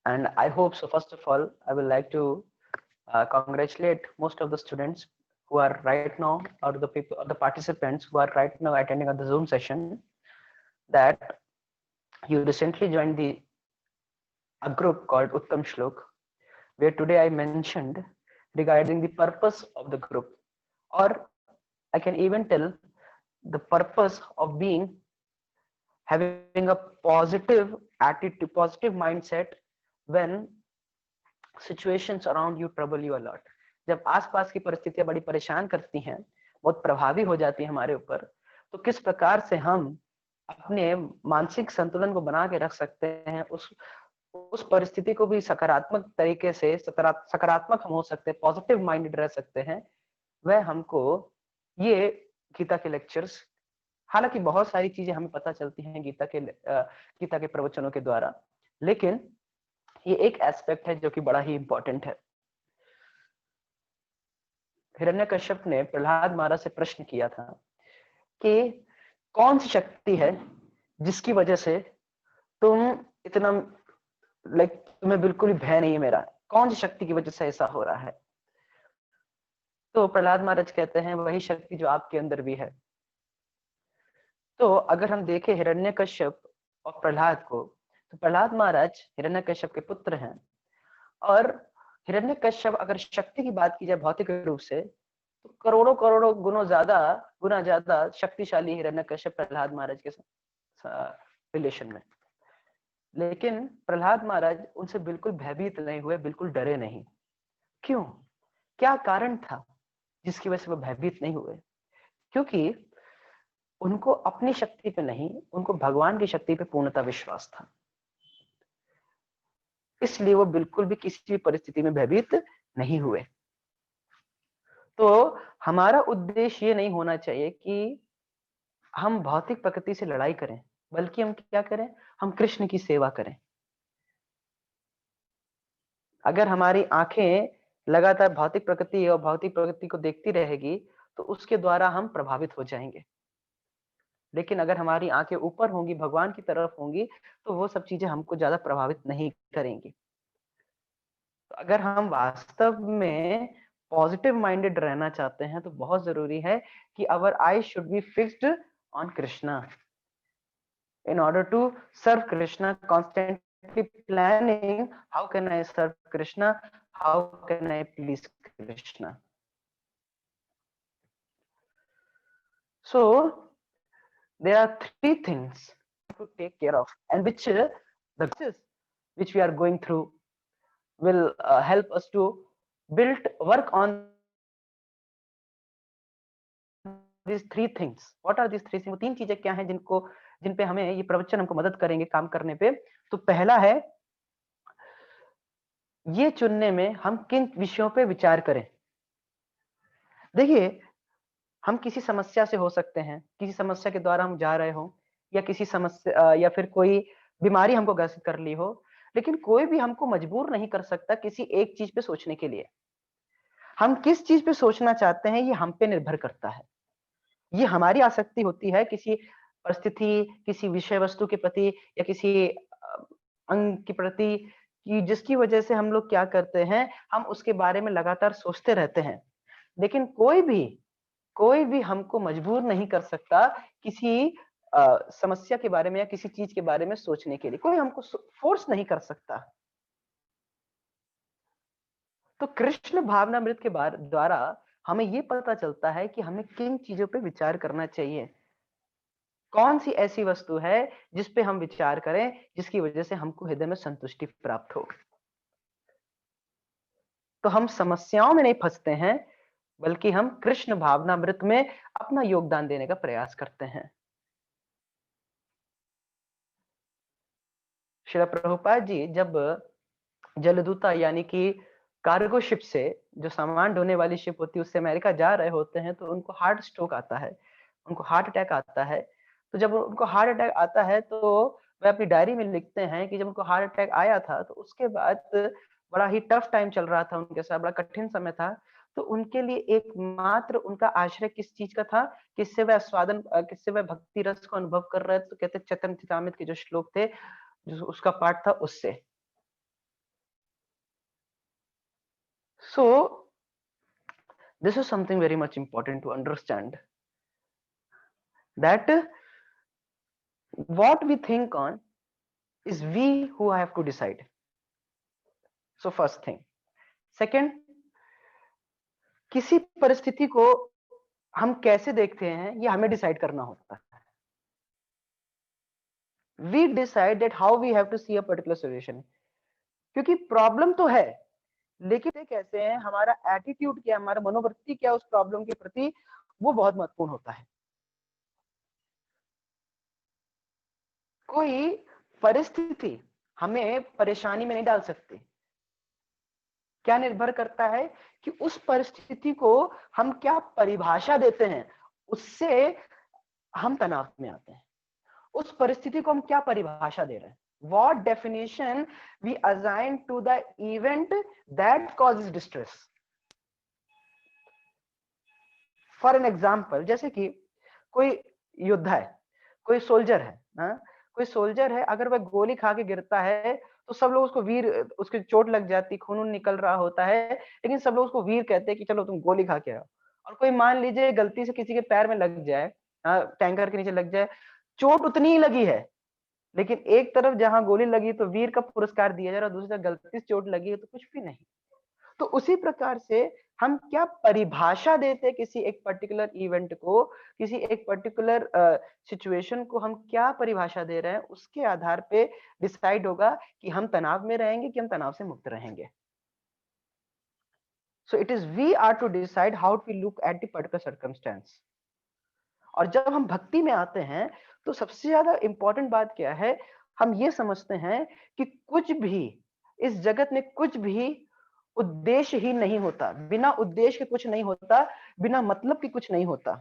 And I hope so. First of all, I would like to congratulate most of the students who are right now, or the people, or the participants who are right now attending on the Zoom session, that you recently joined a group called Uttam Shlok, where today I mentioned regarding the purpose of the group, or I can even tell the purpose of being having a positive attitude, positive mindset when situations around you trouble you a lot. जब आसपास की परिस्थितियां बड़ी परेशान करती हैं, बहुत प्रभावी हो जाती हैं हमारे ऊपर, तो किस प्रकार से हम अपने मानसिक संतुलन को बना के रख सकते हैं, उस परिस्थिति को भी सकारात्मक तरीके से सकारात्मक हम हो सकते हैं, पॉजिटिव माइंडेड रह सकते हैं, वह हमको ये गीता के लेक्चर्स, हालांकि बहुत सारी चीजें हमें पता चलती हैं गीता के प्रवचनों के द्वारा, लेकिन ये एक एस्पेक्ट है जो कि बड़ा ही इंपॉर्टेंट है। हिरण्यकश्यप ने प्रहलाद महाराज से प्रश्न किया था कि कौन सी शक्ति है जिसकी वजह से तुम इतना तुम्हें बिल्कुल भी भय नहीं है मेरा, कौन सी शक्ति की वजह से ऐसा हो रहा है? तो प्रहलाद महाराज कहते हैं वही शक्ति जो आपके अंदर भी है। तो अगर हम देखें हिरण्यकश्यप और प्रहलाद को, तो प्रहलाद महाराज हिरण्यकश्यप के पुत्र हैं, और हिरण्यकश्यप अगर शक्ति की बात की जाए भौतिक रूप से, तो करोड़ों करोड़ों गुना ज्यादा शक्तिशाली हिरण्यकश्यप प्रहलाद महाराज के रिलेशन में। लेकिन प्रहलाद महाराज उनसे बिल्कुल भयभीत नहीं हुए, बिल्कुल डरे नहीं। क्यों? क्या कारण था जिसकी वजह से वो भयभीत नहीं हुए? क्योंकि उनको अपनी शक्ति पे नहीं, उनको भगवान की शक्ति पे पूर्णता विश्वास था, इसलिए वो बिल्कुल भी किसी भी परिस्थिति में भयभीत नहीं हुए। तो हमारा उद्देश्य ये नहीं होना चाहिए कि हम भौतिक प्रकृति से लड़ाई करें, बल्कि हम क्या करें, हम कृष्ण की सेवा करें। अगर हमारी आंखें लगातार भौतिक प्रकृति और भौतिक प्रकृति को देखती रहेगी, तो उसके द्वारा हम प्रभावित हो जाएंगे। लेकिन अगर हमारी आंखें ऊपर होंगी, भगवान की तरफ होंगी, तो वो सब चीजें हमको ज्यादा प्रभावित नहीं करेंगी। तो अगर हम वास्तव में पॉजिटिव माइंडेड रहना चाहते हैं, तो बहुत जरूरी है कि our eye should be fixed on Krishna. In order to serve Krishna, constantly planning how can I serve Krishna, how can I please Krishna. So there are three things to take care of, and which the which we are going through will help us to work on these three things. What are these three things? वो तीन चीजें क्या हैं जिन पे हमें ये प्रवचन हमको मदद करेंगे काम करने पे? तो पहला है ये चुनने में हम किन विषयों पे विचार करें। देखिए, हम किसी समस्या से हो सकते हैं, किसी समस्या के द्वारा हम जा रहे हो, या किसी समस्या या फिर कोई बीमारी हमको ग्रसित कर ली हो, लेकिन कोई भी हमको मजबूर नहीं कर सकता किसी एक चीज पे सोचने के लिए। हम किस चीज पे सोचना चाहते हैं ये हम पे निर्भर करता है। ये हमारी आसक्ति होती है किसी परिस्थिति, किसी विषय वस्तु के प्रति, या किसी अंग के प्रति, कि जिसकी वजह से हम लोग क्या करते हैं, हम उसके बारे में लगातार सोचते रहते हैं। लेकिन कोई भी हमको मजबूर नहीं कर सकता किसी समस्या के बारे में या किसी चीज के बारे में सोचने के लिए। कोई हमको फोर्स नहीं कर सकता। तो कृष्ण भावनामृत के द्वारा हमें ये पता चलता है कि हमें किन चीजों पे विचार करना चाहिए, कौन सी ऐसी वस्तु है जिस पे हम विचार करें जिसकी वजह से हमको हृदय में संतुष्टि प्राप्त हो। तो हम समस्याओं में नहीं फंसते हैं, बल्कि हम कृष्ण भावनामृत में अपना योगदान देने का प्रयास करते हैं। श्रील प्रभुपाद जी जब जलदूता यानी कि कार्गो शिप से, जो सामान ढोने वाली शिप होती है, उससे अमेरिका जा रहे होते हैं, तो उनको हार्ट स्ट्रोक आता है, उनको हार्ट अटैक आता है। तो जब उनको हार्ट अटैक आता है, तो वह अपनी डायरी में लिखते हैं कि जब उनको हार्ट अटैक आया था, तो उसके बाद बड़ा ही टफ टाइम चल रहा था उनके साथ, बड़ा कठिन समय था। तो उनके लिए एकमात्र उनका आश्रय किस चीज का था, किससे वह भक्ति रस को अनुभव कर रहे थे? तो कहते चैतन्य चरितामृत के जो श्लोक थे, जो उसका पाठ था, उससे। So this is something very much important to understand, that what we think on is we who have to decide. So first thing. Second, किसी परिस्थिति को हम कैसे देखते हैं ये हमें डिसाइड करना होता है. We decide that how we have to see a particular solution. क्योंकि प्रॉब्लम तो है, लेकिन कैसे हैं, हमारा एटीट्यूड क्या, हमारा मनोवृत्ति क्या उस प्रॉब्लम के प्रति, वो बहुत महत्वपूर्ण होता है. कोई परिस्थिति हमें परेशानी में नहीं डाल सकती. क्या निर्भर करता है कि उस परिस्थिति को हम क्या परिभाषा देते हैं, उससे हम तनाव में आते हैं. उस परिस्थिति को हम क्या परिभाषा दे रहे हैं. What definition we assign to the event that causes distress. For an example, जैसे कि कोई योद्धा है, कोई सोल्जर है, कोई सोल्जर है, अगर वह गोली खा के गिरता है तो सब लोग उसको वीर, उसकी चोट लग जाती, खून निकल रहा होता है, लेकिन सब लोग उसको वीर कहते हैं कि चलो तुम गोली खा के आओ. और कोई मान लीजिए गलती से किसी के पैर में लग जाए, टैंकर के नीचे लग जाए, चोट उतनी ही लगी है, लेकिन एक तरफ जहां गोली लगी तो वीर का पुरस्कार दिया जा रहा है, दूसरी तरफ गलती से चोट लगी है तो कुछ भी नहीं. तो उसी प्रकार से हम क्या परिभाषा देते हैं किसी एक पर्टिकुलर इवेंट को, किसी एक पर्टिकुलर सिचुएशन को हम क्या परिभाषा दे रहे हैं, उसके आधार पे डिसाइड होगा कि हम तनाव में रहेंगे कि हम तनाव से मुक्त रहेंगे. So it is we are to decide how to look at the particular circumstance. और जब हम भक्ति में आते हैं तो सबसे ज्यादा इंपॉर्टेंट बात क्या है, हम ये समझते हैं कि कुछ भी इस जगत में कुछ भी उद्देश्य ही नहीं होता. बिना उद्देश्य के कुछ नहीं होता, बिना मतलब के कुछ नहीं होता.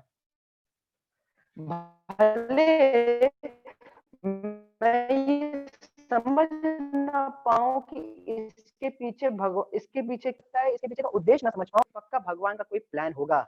भले मैं ये समझ ना पाऊं कि इसके पीछे क्या है, इसके पीछे का उद्देश्य ना समझ पाऊं, पक्का भगवान का कोई प्लान होगा.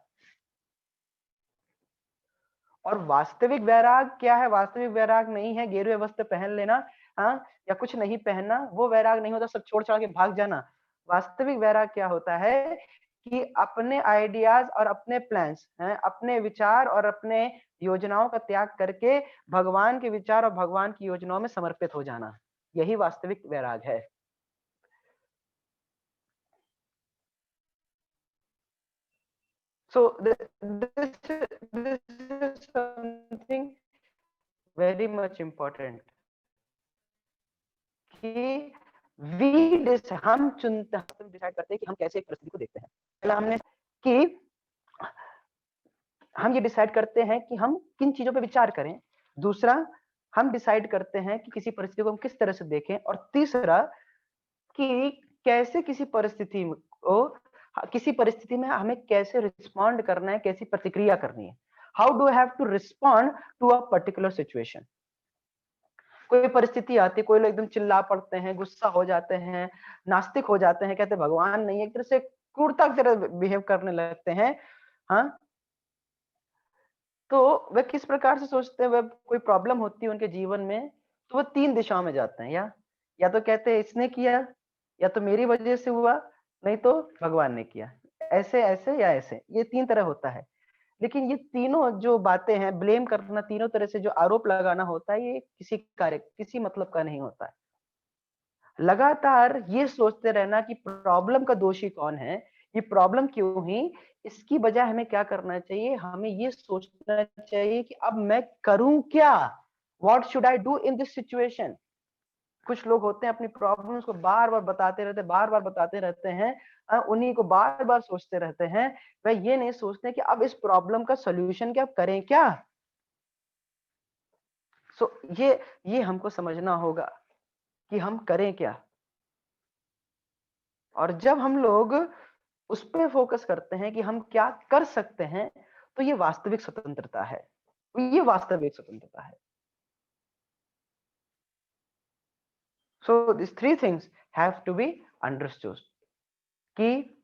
और वास्तविक वैराग क्या है? वास्तविक वैराग नहीं है गेरुए वस्त्र पहन लेना, या कुछ नहीं पहनना, वो वैराग नहीं होता सब छोड़ छाड़ के भाग जाना. वास्तविक वैराग क्या होता है कि अपने आइडियाज और अपने प्लान्स, अपने विचार और अपने योजनाओं का त्याग करके भगवान के विचार और भगवान की योजनाओं में समर्पित हो जाना, यही वास्तविक वैराग है. So this is something very much important कि हम डिसाइड करते हैं कि हम कैसे एक परिस्थिति को देखते हैं. पहला हमने कि हम ये डिसाइड करते हैं कि हम किन चीजों पे विचार करें. दूसरा, हम डिसाइड करते हैं कि किसी परिस्थिति को हम किस तरह से देखें. और तीसरा कि कैसे किसी परिस्थिति में हमें कैसे रिस्पॉन्ड करना है, कैसी प्रतिक्रिया करनी है. How do I have to respond to a particular situation. कोई परिस्थिति आती है, कोई लोग एकदम चिल्ला पड़ते हैं, गुस्सा हो जाते हैं, नास्तिक हो जाते हैं, कहते हैं भगवान नहीं है, एक तरह से क्रूरता की तरह बिहेव करने लगते हैं. तो वह किस प्रकार से सोचते हैं, वह कोई प्रॉब्लम होती है उनके जीवन में तो वह 3 दिशाओं में जाते हैं. या तो कहते हैं इसने किया, या तो मेरी वजह से हुआ, नहीं तो भगवान ने किया. ऐसे ऐसे या ऐसे, ये 3 तरह होता है. लेकिन ये तीनों जो बातें हैं, ब्लेम करना, तीनों तरह से जो आरोप लगाना होता है, ये किसी मतलब का नहीं होता है. लगातार ये सोचते रहना कि प्रॉब्लम का दोषी कौन है, ये प्रॉब्लम क्यों हुई, इसकी बजाय हमें क्या करना चाहिए, हमें ये सोचना चाहिए कि अब मैं करूं क्या, what should I do in this situation. कुछ लोग होते हैं अपनी प्रॉब्लम्स को बार बार बताते रहते हैं, उन्हीं को बार बार सोचते रहते हैं. वह ये नहीं सोचते कि अब इस प्रॉब्लम का सोल्यूशन क्या करें क्या. सो ये हमको समझना होगा कि हम करें क्या. और जब हम लोग उस पे फोकस करते हैं कि हम क्या कर सकते हैं, तो ये वास्तविक स्वतंत्रता है. ये वास्तविक स्वतंत्रता है. So these 3 things have to be understood कि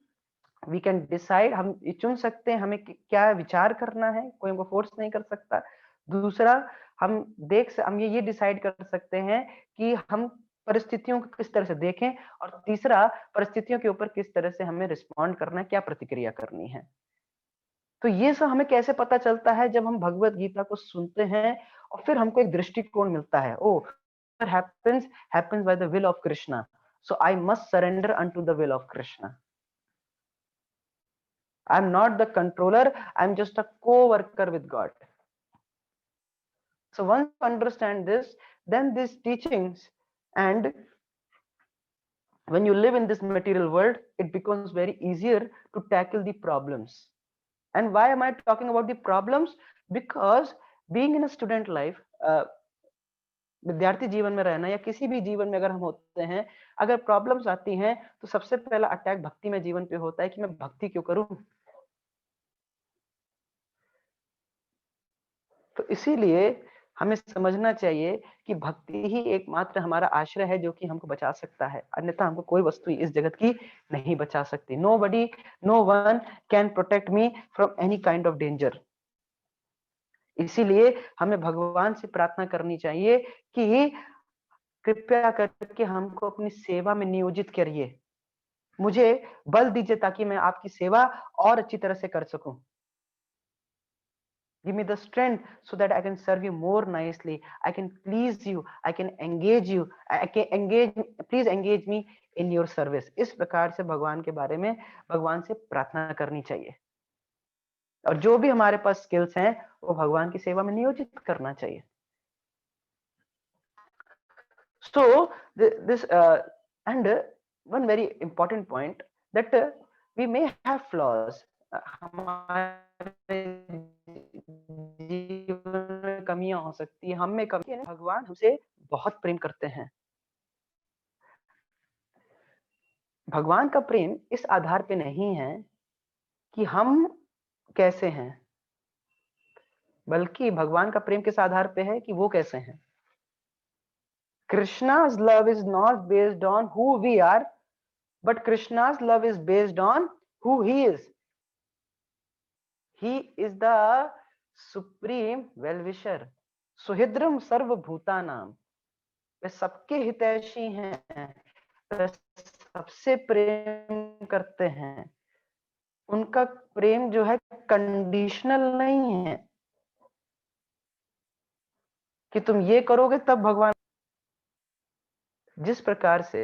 we can decide, हम चुन सकते हैं हमें क्या विचार करना है, कोई हमको फोर्स नहीं कर सकता. दूसरा, हम ये डिसाइड कर सकते हैं कि हम परिस्थितियों को किस तरह से देखें, और तीसरा परिस्थितियों के ऊपर किस तरह से हमें रिस्पॉन्ड करना है, क्या प्रतिक्रिया करनी है। तो ये सब हमें कैसे पता चलता है, जब हम भगवत गीता को सुनते हैं और फिर हमको एक दृष्टिकोण मिलता है, ओ happens by the will of Krishna, so I must surrender unto the will of Krishna. I'm not the controller, I'm just a co-worker with God. So once you understand this, then these teachings, and when you live in this material world, it becomes very easier to tackle the problems. And why am I talking about the problems? Because being in a student life, विद्यार्थी जीवन में रहना या किसी भी जीवन में अगर हम होते हैं, अगर प्रॉब्लम्स आती हैं तो सबसे पहला अटैक भक्ति में जीवन पे होता है कि मैं भक्ति क्यों करूं। तो इसीलिए हमें समझना चाहिए कि भक्ति ही एकमात्र हमारा आश्रय है जो कि हमको बचा सकता है, अन्यथा हमको कोई वस्तु इस जगत की नहीं बचा सकती। No one can protect me from any kind of danger. इसीलिए हमें भगवान से प्रार्थना करनी चाहिए कि कृपया करके हमको अपनी सेवा में नियोजित करिए, मुझे बल दीजिए ताकि मैं आपकी सेवा और अच्छी तरह से कर सकूं। Give me the strength so that I can serve you more nicely, I can please you, I can engage you, please engage me in your service। इस प्रकार से भगवान के बारे में भगवान से प्रार्थना करनी चाहिए, और जो भी हमारे पास स्किल्स हैं वो भगवान की सेवा में नियोजित करना चाहिए। So this and one very important point that we may have flaws, हमारे जीवन में कमियां हो सकती है, हम में कमी है, भगवान हमसे बहुत प्रेम करते हैं। भगवान का प्रेम इस आधार पे नहीं है कि हम कैसे हैं, बल्कि भगवान का प्रेम किस आधार पे है कि वो कैसे हैं। Krishna's love is not based on who we are, but Krishna's love is based on who he is. He is the supreme well-wisher, सुहृदम सर्वभूतानाम। वे सबके हितैषी हैं, वे सबसे प्रेम करते हैं। उनका प्रेम जो है कंडीशनल नहीं है कि तुम ये करोगे तब भगवान। जिस प्रकार से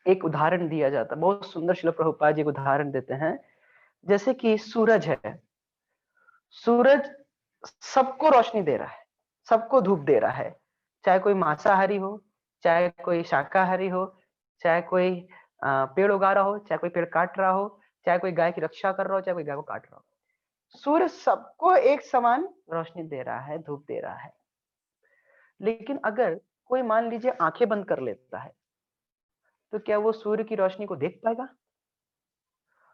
एक उदाहरण दिया जाता है, बहुत सुंदर श्रील प्रभुपाद जी एक उदाहरण देते हैं, जैसे कि सूरज है, सूरज सबको रोशनी दे रहा है, सबको धूप दे रहा है, चाहे कोई मांसाहारी हो, चाहे कोई शाकाहारी हो, चाहे कोई पेड़ उगा रहा हो, चाहे कोई पेड़ काट रहा हो, चाहे कोई गाय की रक्षा कर रहा हो, चाहे कोई गाय को काट रहा हो, सूरज सबको एक समान रोशनी दे रहा है, धूप दे रहा है। लेकिन अगर कोई मान लीजिए आंखें बंद कर लेता है, तो क्या वो सूर्य की रोशनी को देख पाएगा?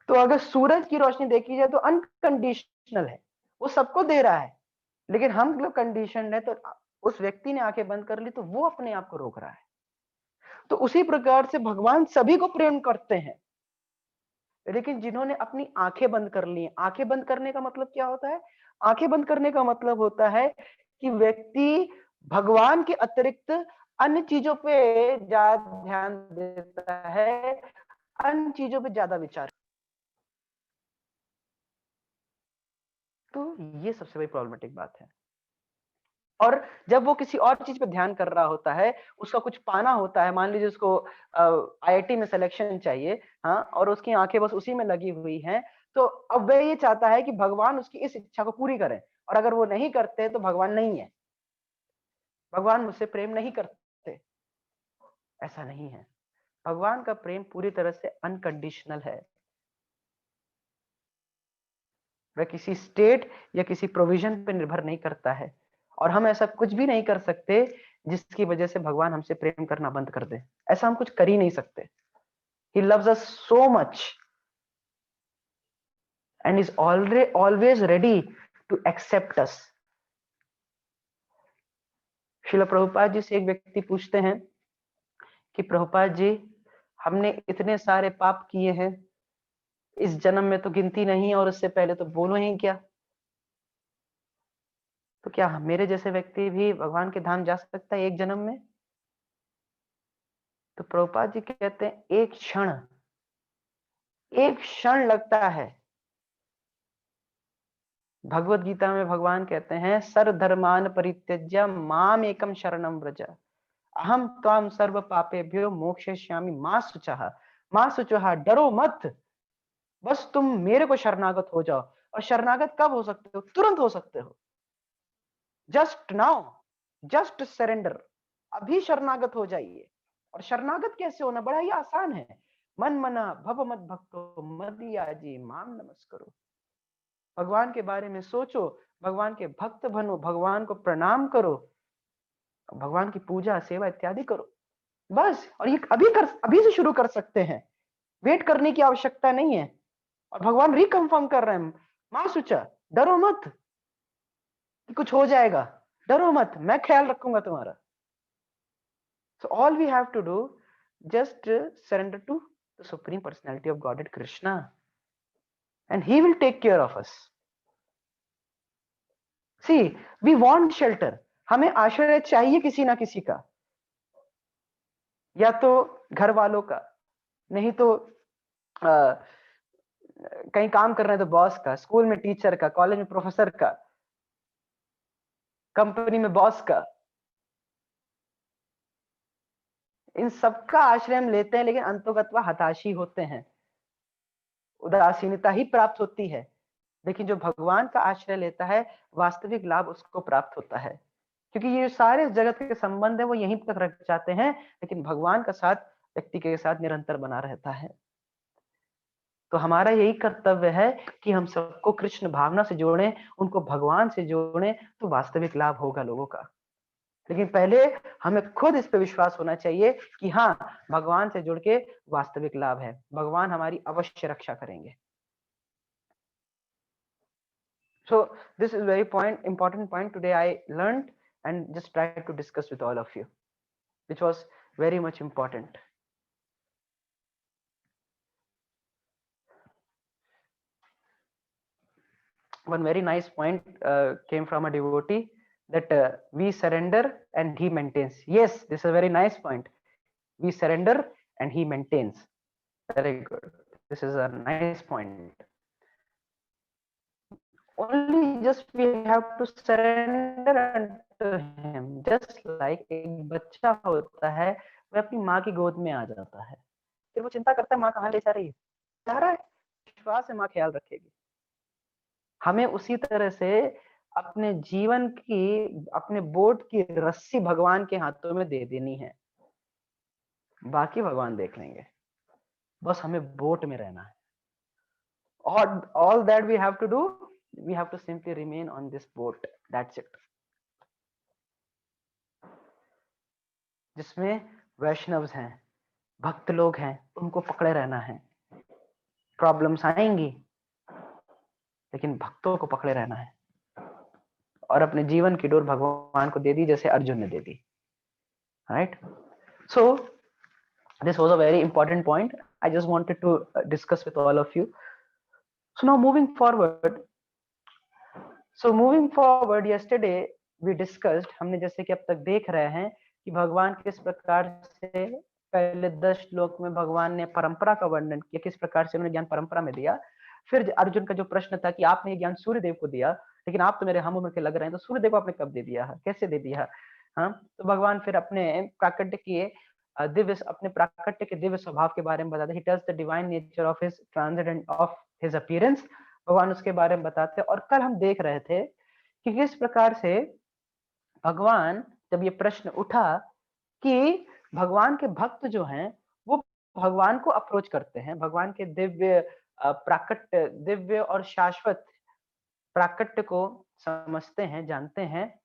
तो अगर सूरज की रोशनी देखी जाए तो अनकंडीशनल है, वो सबको दे रहा है, लेकिन हम लोग कंडीशनड है, तो उस व्यक्ति ने आंखें बंद कर ली तो वो अपने आप को रोक रहा है। तो उसी प्रकार से भगवान सभी को प्रेम करते हैं, लेकिन जिन्होंने अपनी आंखें बंद कर ली, आंखें बंद करने का मतलब क्या होता है? आंखें बंद करने का मतलब होता है कि व्यक्ति भगवान के अतिरिक्त अन्य चीजों पे ज्यादा ध्यान देता है, अन्य चीजों पे ज्यादा विचार। तो ये सबसे बड़ी प्रॉब्लमेटिक बात है। और जब वो किसी और चीज पे ध्यान कर रहा होता है, उसका कुछ पाना होता है, मान लीजिए उसको आईआईटी में सिलेक्शन चाहिए, हाँ, और उसकी आंखें बस उसी में लगी हुई हैं, तो अब वह ये चाहता है कि भगवान उसकी इस इच्छा को पूरी करें, और अगर वो नहीं करते तो भगवान नहीं है, भगवान मुझसे प्रेम नहीं करते। ऐसा नहीं है, भगवान का प्रेम पूरी तरह से अनकंडीशनल है, वह किसी स्टेट या किसी प्रोविजन पे निर्भर नहीं करता है, और हम ऐसा कुछ भी नहीं कर सकते जिसकी वजह से भगवान हमसे प्रेम करना बंद कर दे। ऐसा हम कुछ कर ही नहीं सकते। He loves us so much and is always ready to accept us. Srila Prabhupada ji से एक व्यक्ति पूछते हैं कि प्रभुपाद जी, हमने इतने सारे पाप किए हैं, इस जन्म में तो गिनती नहीं, और उससे पहले तो बोलो ही क्या, तो क्या मेरे जैसे व्यक्ति भी भगवान के धाम जा सकता है एक जन्म में? तो प्रभुपाद जी कहते हैं एक क्षण लगता है। भगवत गीता में भगवान कहते हैं सर्वधर्मान परित्यज्य माम एकम शरणम व्रज अहम त्वाम सर्व पापेभ्यो मोक्षयिष्यामि मां शुचः, डरो मत, बस तुम मेरे को शरणागत हो जाओ। और शरणागत कब हो सकते हो? तुरंत हो सकते हो। जस्ट नाउ, जस्ट सरेंडर, अभी शरणागत हो जाइए। और शरणागत कैसे होना? बड़ा ही आसान है। मन मना भव मत भक्तो मदयाजी माम नमस्करो। भगवान के बारे में सोचो, भगवान के भक्त बनो, भगवान को प्रणाम करो, भगवान की पूजा सेवा इत्यादि करो, बस। और ये अभी से शुरू कर सकते हैं, वेट करने की आवश्यकता नहीं है। और भगवान रिकन्फर्म कर रहे हैं, मां सुचा, डरो मत कि कुछ हो जाएगा, डरो मत, मैं ख्याल रखूंगा तुम्हारा। So all we have to do, just surrender to the Supreme Personality of Godhead Krishna, and He will take care of us. See, we want shelter. हमें आश्रय चाहिए किसी ना किसी का, या तो घर वालों का, नहीं तो कहीं काम कर रहे हैं तो बॉस का, स्कूल में टीचर का, कॉलेज में प्रोफेसर का, कंपनी में बॉस का। इन सबका आश्रय हम लेते हैं, लेकिन अंतोगत्वा हताशी होते हैं, उदासीनता ही प्राप्त होती है। लेकिन जो भगवान का आश्रय लेता है, वास्तविक लाभ उसको प्राप्त होता है। क्योंकि ये सारे जगत के संबंध है वो यहीं तक रख जाते हैं, लेकिन भगवान का साथ व्यक्ति के साथ निरंतर बना रहता है। तो हमारा यही कर्तव्य है कि हम सबको कृष्ण भावना से जोड़ें, उनको भगवान से जोड़ें, तो वास्तविक लाभ होगा लोगों का। लेकिन पहले हमें खुद इस पे विश्वास होना चाहिए कि हाँ, भगवान से जुड़ के वास्तविक लाभ है, भगवान हमारी अवश्य रक्षा करेंगे। So this is very important point today I learned and just tried to discuss with all of you, which was very much important. One very nice point came from a devotee, that we surrender and he maintains. Yes, this is a very nice point. We surrender and he maintains. Very good. This is a nice point. Only just we have to surrender unto him, just like एक बच्चा होता है, वह अपनी माँ की गोद में आ जाता है, फिर वो चिंता करता है माँ कहाँ ले जा रही है, जा रहा है, विश्वास से माँ ख्याल रखेगी। हमें उसी तरह से अपने जीवन की, अपने बोट की रस्सी भगवान के हाथों में दे देनी है, बाकी भगवान देख लेंगे, बस हमें बोट में रहना है। All that we have to do, we have to simply remain on this boat, that's it. जिसमें वैष्णव्स हैं, भक्त लोग हैं, उनको पकड़े रहना है। प्रॉब्लम्स आएंगी, लेकिन भक्तों को पकड़े रहना है, और अपने जीवन की डोर भगवान को दे दी, जैसे अर्जुन ने दे दी। Right? So this was a very important point I just wanted to discuss with all of you. So now moving forward, yesterday we discussed, हमने जैसे कि अब तक देख रहे हैं कि भगवान किस प्रकार से पहले 10 श्लोक में भगवान ने परंपरा का वर्णन किया, किस प्रकार से उन्होंने ज्ञान परंपरा में दिया। फिर अर्जुन का जो प्रश्न था कि आपने ज्ञान सूर्यदेव को दिया, लेकिन आप तो मेरे हम उम्र के लग रहे हैं, तो सूर्यदेव को आपने कब दे दिया, कैसे दे दिया? हाँ, तो भगवान फिर अपने प्राकट्य के दिव्य स्वभाव के बारे में बताते, he tells the divine nature of his transcendent of his appearance, भगवान उसके बारे में बताते। और कल हम देख रहे थे कि किस प्रकार से भगवान, जब ये प्रश्न उठा कि भगवान के भक्त जो हैं वो भगवान को अप्रोच करते हैं, भगवान के दिव्य प्राकट्य, दिव्य और शाश्वत प्राकट्य को समझते हैं, जानते हैं,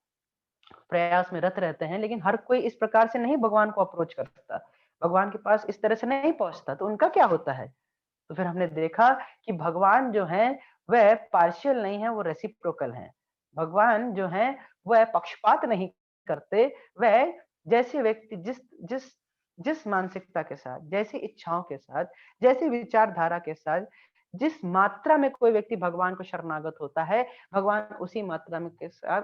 प्रयास में रत रहते हैं, लेकिन हर कोई इस प्रकार से नहीं भगवान को अप्रोच करता, भगवान के पास इस तरह से नहीं पहुंचता, तो उनका क्या होता है? तो फिर हमने देखा कि भगवान जो है वह पार्शियल नहीं है, वो रेसिप्रोकल है। भगवान जो है वह पक्षपात नहीं करते, वह जैसे व्यक्ति जिस मानसिकता के साथ, जैसी इच्छाओं के साथ, जैसी विचारधारा के साथ, जिस मात्रा में कोई व्यक्ति भगवान को शरणागत होता है, भगवान उसी मात्रा में के साथ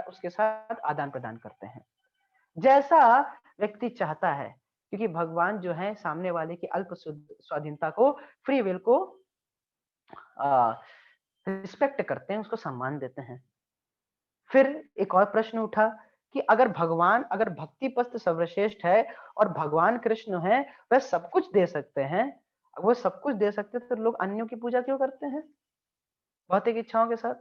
उसके साथ आदान प्रदान करते हैं। जैसा व्यक्ति चाहता है, क्योंकि भगवान जो है सामने वाले की अल्प स्वाधीनता को, फ्री विल को रिस्पेक्ट करते हैं, उसको सम्मान देते हैं। फिर एक और प्रश्न उठा कि अगर भक्ति पथ सर्वश्रेष्ठ है और भगवान कृष्ण है, वह सब कुछ दे सकते हैं, वो सब कुछ दे सकते हैं, तो लोग अन्यों की पूजा क्यों करते हैं भौतिक इच्छाओं के साथ?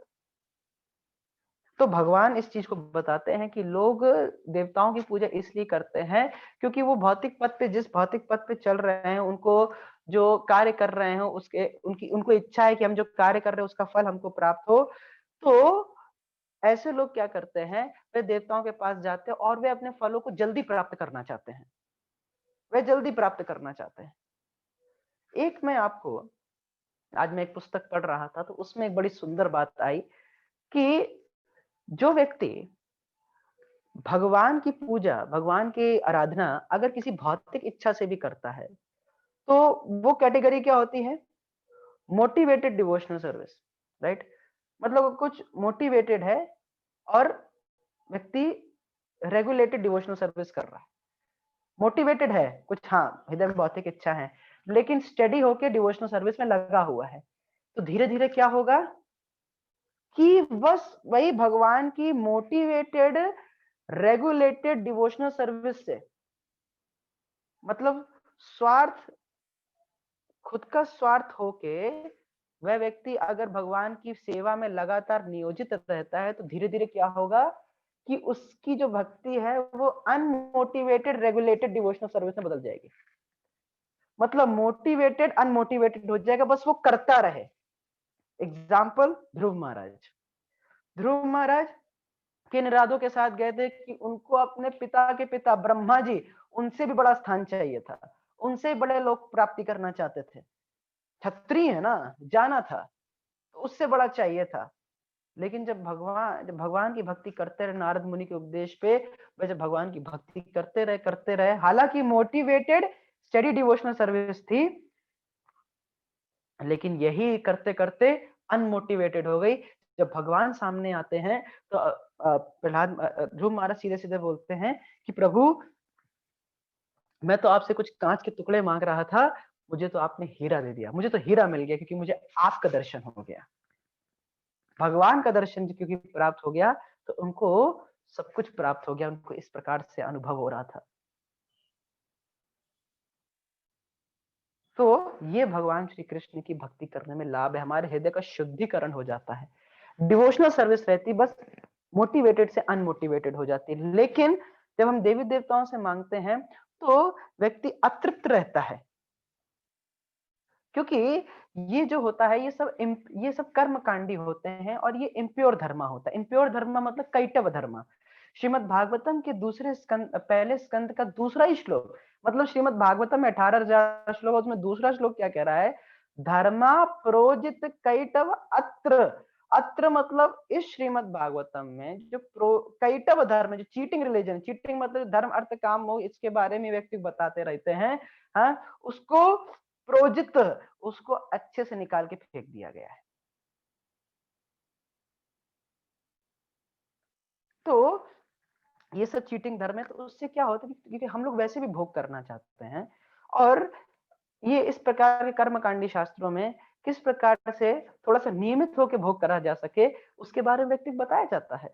तो भगवान इस चीज को बताते हैं कि लोग देवताओं की पूजा इसलिए करते हैं क्योंकि वो जिस भौतिक पथ पे चल रहे हैं, उनको जो कार्य कर रहे हैं उसके उनको इच्छा है कि हम जो कार्य कर रहे हैं उसका फल हमको प्राप्त हो। तो ऐसे लोग क्या करते हैं, वे देवताओं के पास जाते हैं और वे अपने फलों को जल्दी प्राप्त करना चाहते हैं, वे जल्दी प्राप्त करना चाहते हैं। आज मैं एक पुस्तक पढ़ रहा था, तो उसमें एक बड़ी सुंदर बात आई कि जो व्यक्ति भगवान की पूजा, भगवान की आराधना अगर किसी भौतिक इच्छा से भी करता है, तो वो कैटेगरी क्या होती है? Motivated devotional service, right? मतलब कुछ मोटिवेटेड है और व्यक्ति रेगुलेटेड डिवोशनल सर्विस कर रहा है। मोटिवेटेड है कुछ, हाँ, हृदय में भौतिक इच्छा है, लेकिन स्टडी होके डिवोशनल सर्विस में लगा हुआ है। तो धीरे धीरे क्या होगा कि बस वही भगवान की मोटिवेटेड रेगुलेटेड डिवोशनल सर्विस से, मतलब स्वार्थ, खुद का स्वार्थ होके वह व्यक्ति अगर भगवान की सेवा में लगातार नियोजित रहता है, तो धीरे धीरे क्या होगा कि उसकी जो भक्ति है वो अनमोटिवेटेड रेगुलेटेड डिवोशनल सर्विस में बदल जाएगी। मतलब मोटिवेटेड अनमोटिवेटेड हो जाएगा, बस वो करता रहे। एग्जाम्पल ध्रुव महाराज किन इरादों के साथ गए थे कि उनको अपने पिता के पिता ब्रह्मा जी, उनसे भी बड़ा स्थान चाहिए था, उनसे बड़े लोग प्राप्ति करना चाहते थे, क्षत्रिय है ना, जाना था, तो उससे बड़ा चाहिए था। लेकिन जब भगवान की भक्ति करते रहे नारद मुनि के उपदेश पे, वे जब भगवान की भक्ति करते रहे, हालांकि मोटिवेटेड स्टडी डिवोशनल सर्विस थी, लेकिन यही करते करते अनमोटिवेटेड हो गई। जब भगवान सामने आते हैं तो प्रहलाद, ध्रुव महाराज सीधे सीधे बोलते हैं कि प्रभु, मैं तो आपसे कुछ कांच के टुकड़े मांग रहा था, मुझे तो आपने हीरा दे दिया, मुझे तो हीरा मिल गया क्योंकि मुझे आपका दर्शन हो गया। भगवान का दर्शन क्योंकि प्राप्त हो गया, तो उनको सब कुछ प्राप्त हो गया, उनको इस प्रकार से अनुभव हो रहा था। तो ये भगवान श्री कृष्ण की भक्ति करने में लाभ है, हमारे हृदय का शुद्धिकरण हो जाता है। डिवोशनल सर्विस रहती बस मोटिवेटेड से अनमोटिवेटेड हो जाती है। लेकिन जब हम देवी देवताओं से मांगते हैं तो व्यक्ति अतृप्त रहता है, क्योंकि ये जो होता है ये सब कर्मकांडी होते हैं और ये इम्प्योर धर्म होता है। इम्प्योर धर्म मतलब कैटव धर्म। श्रीमद् भागवतम के पहले स्कंद का दूसरा ही श्लोक, मतलब श्रीमद् भागवतम में 18,000 श्लोक, उसमें दूसरा श्लोक क्या कह रहा है? धर्मा प्रोजित कैटव अत्र। अत्र मतलब इस श्रीमद् भागवतम में जो कैटव धर्म, जो चीटिंग रिलीजन, चीटिंग मतलब धर्म अर्थ काम मोह, इसके बारे में व्यक्ति बताते रहते हैं, हाँ, उसको प्रोजित, उसको अच्छे से निकाल के फेंक दिया गया है। तो ये सब चीटिंग धर्म है। तो उससे क्या होता है, क्योंकि हम लोग वैसे भी भोग करना चाहते हैं, और ये इस प्रकार के कर्मकांडी शास्त्रों में किस प्रकार से थोड़ा सा नियमित होकर भोग करा जा सके, उसके बारे में व्यक्ति बताया जाता है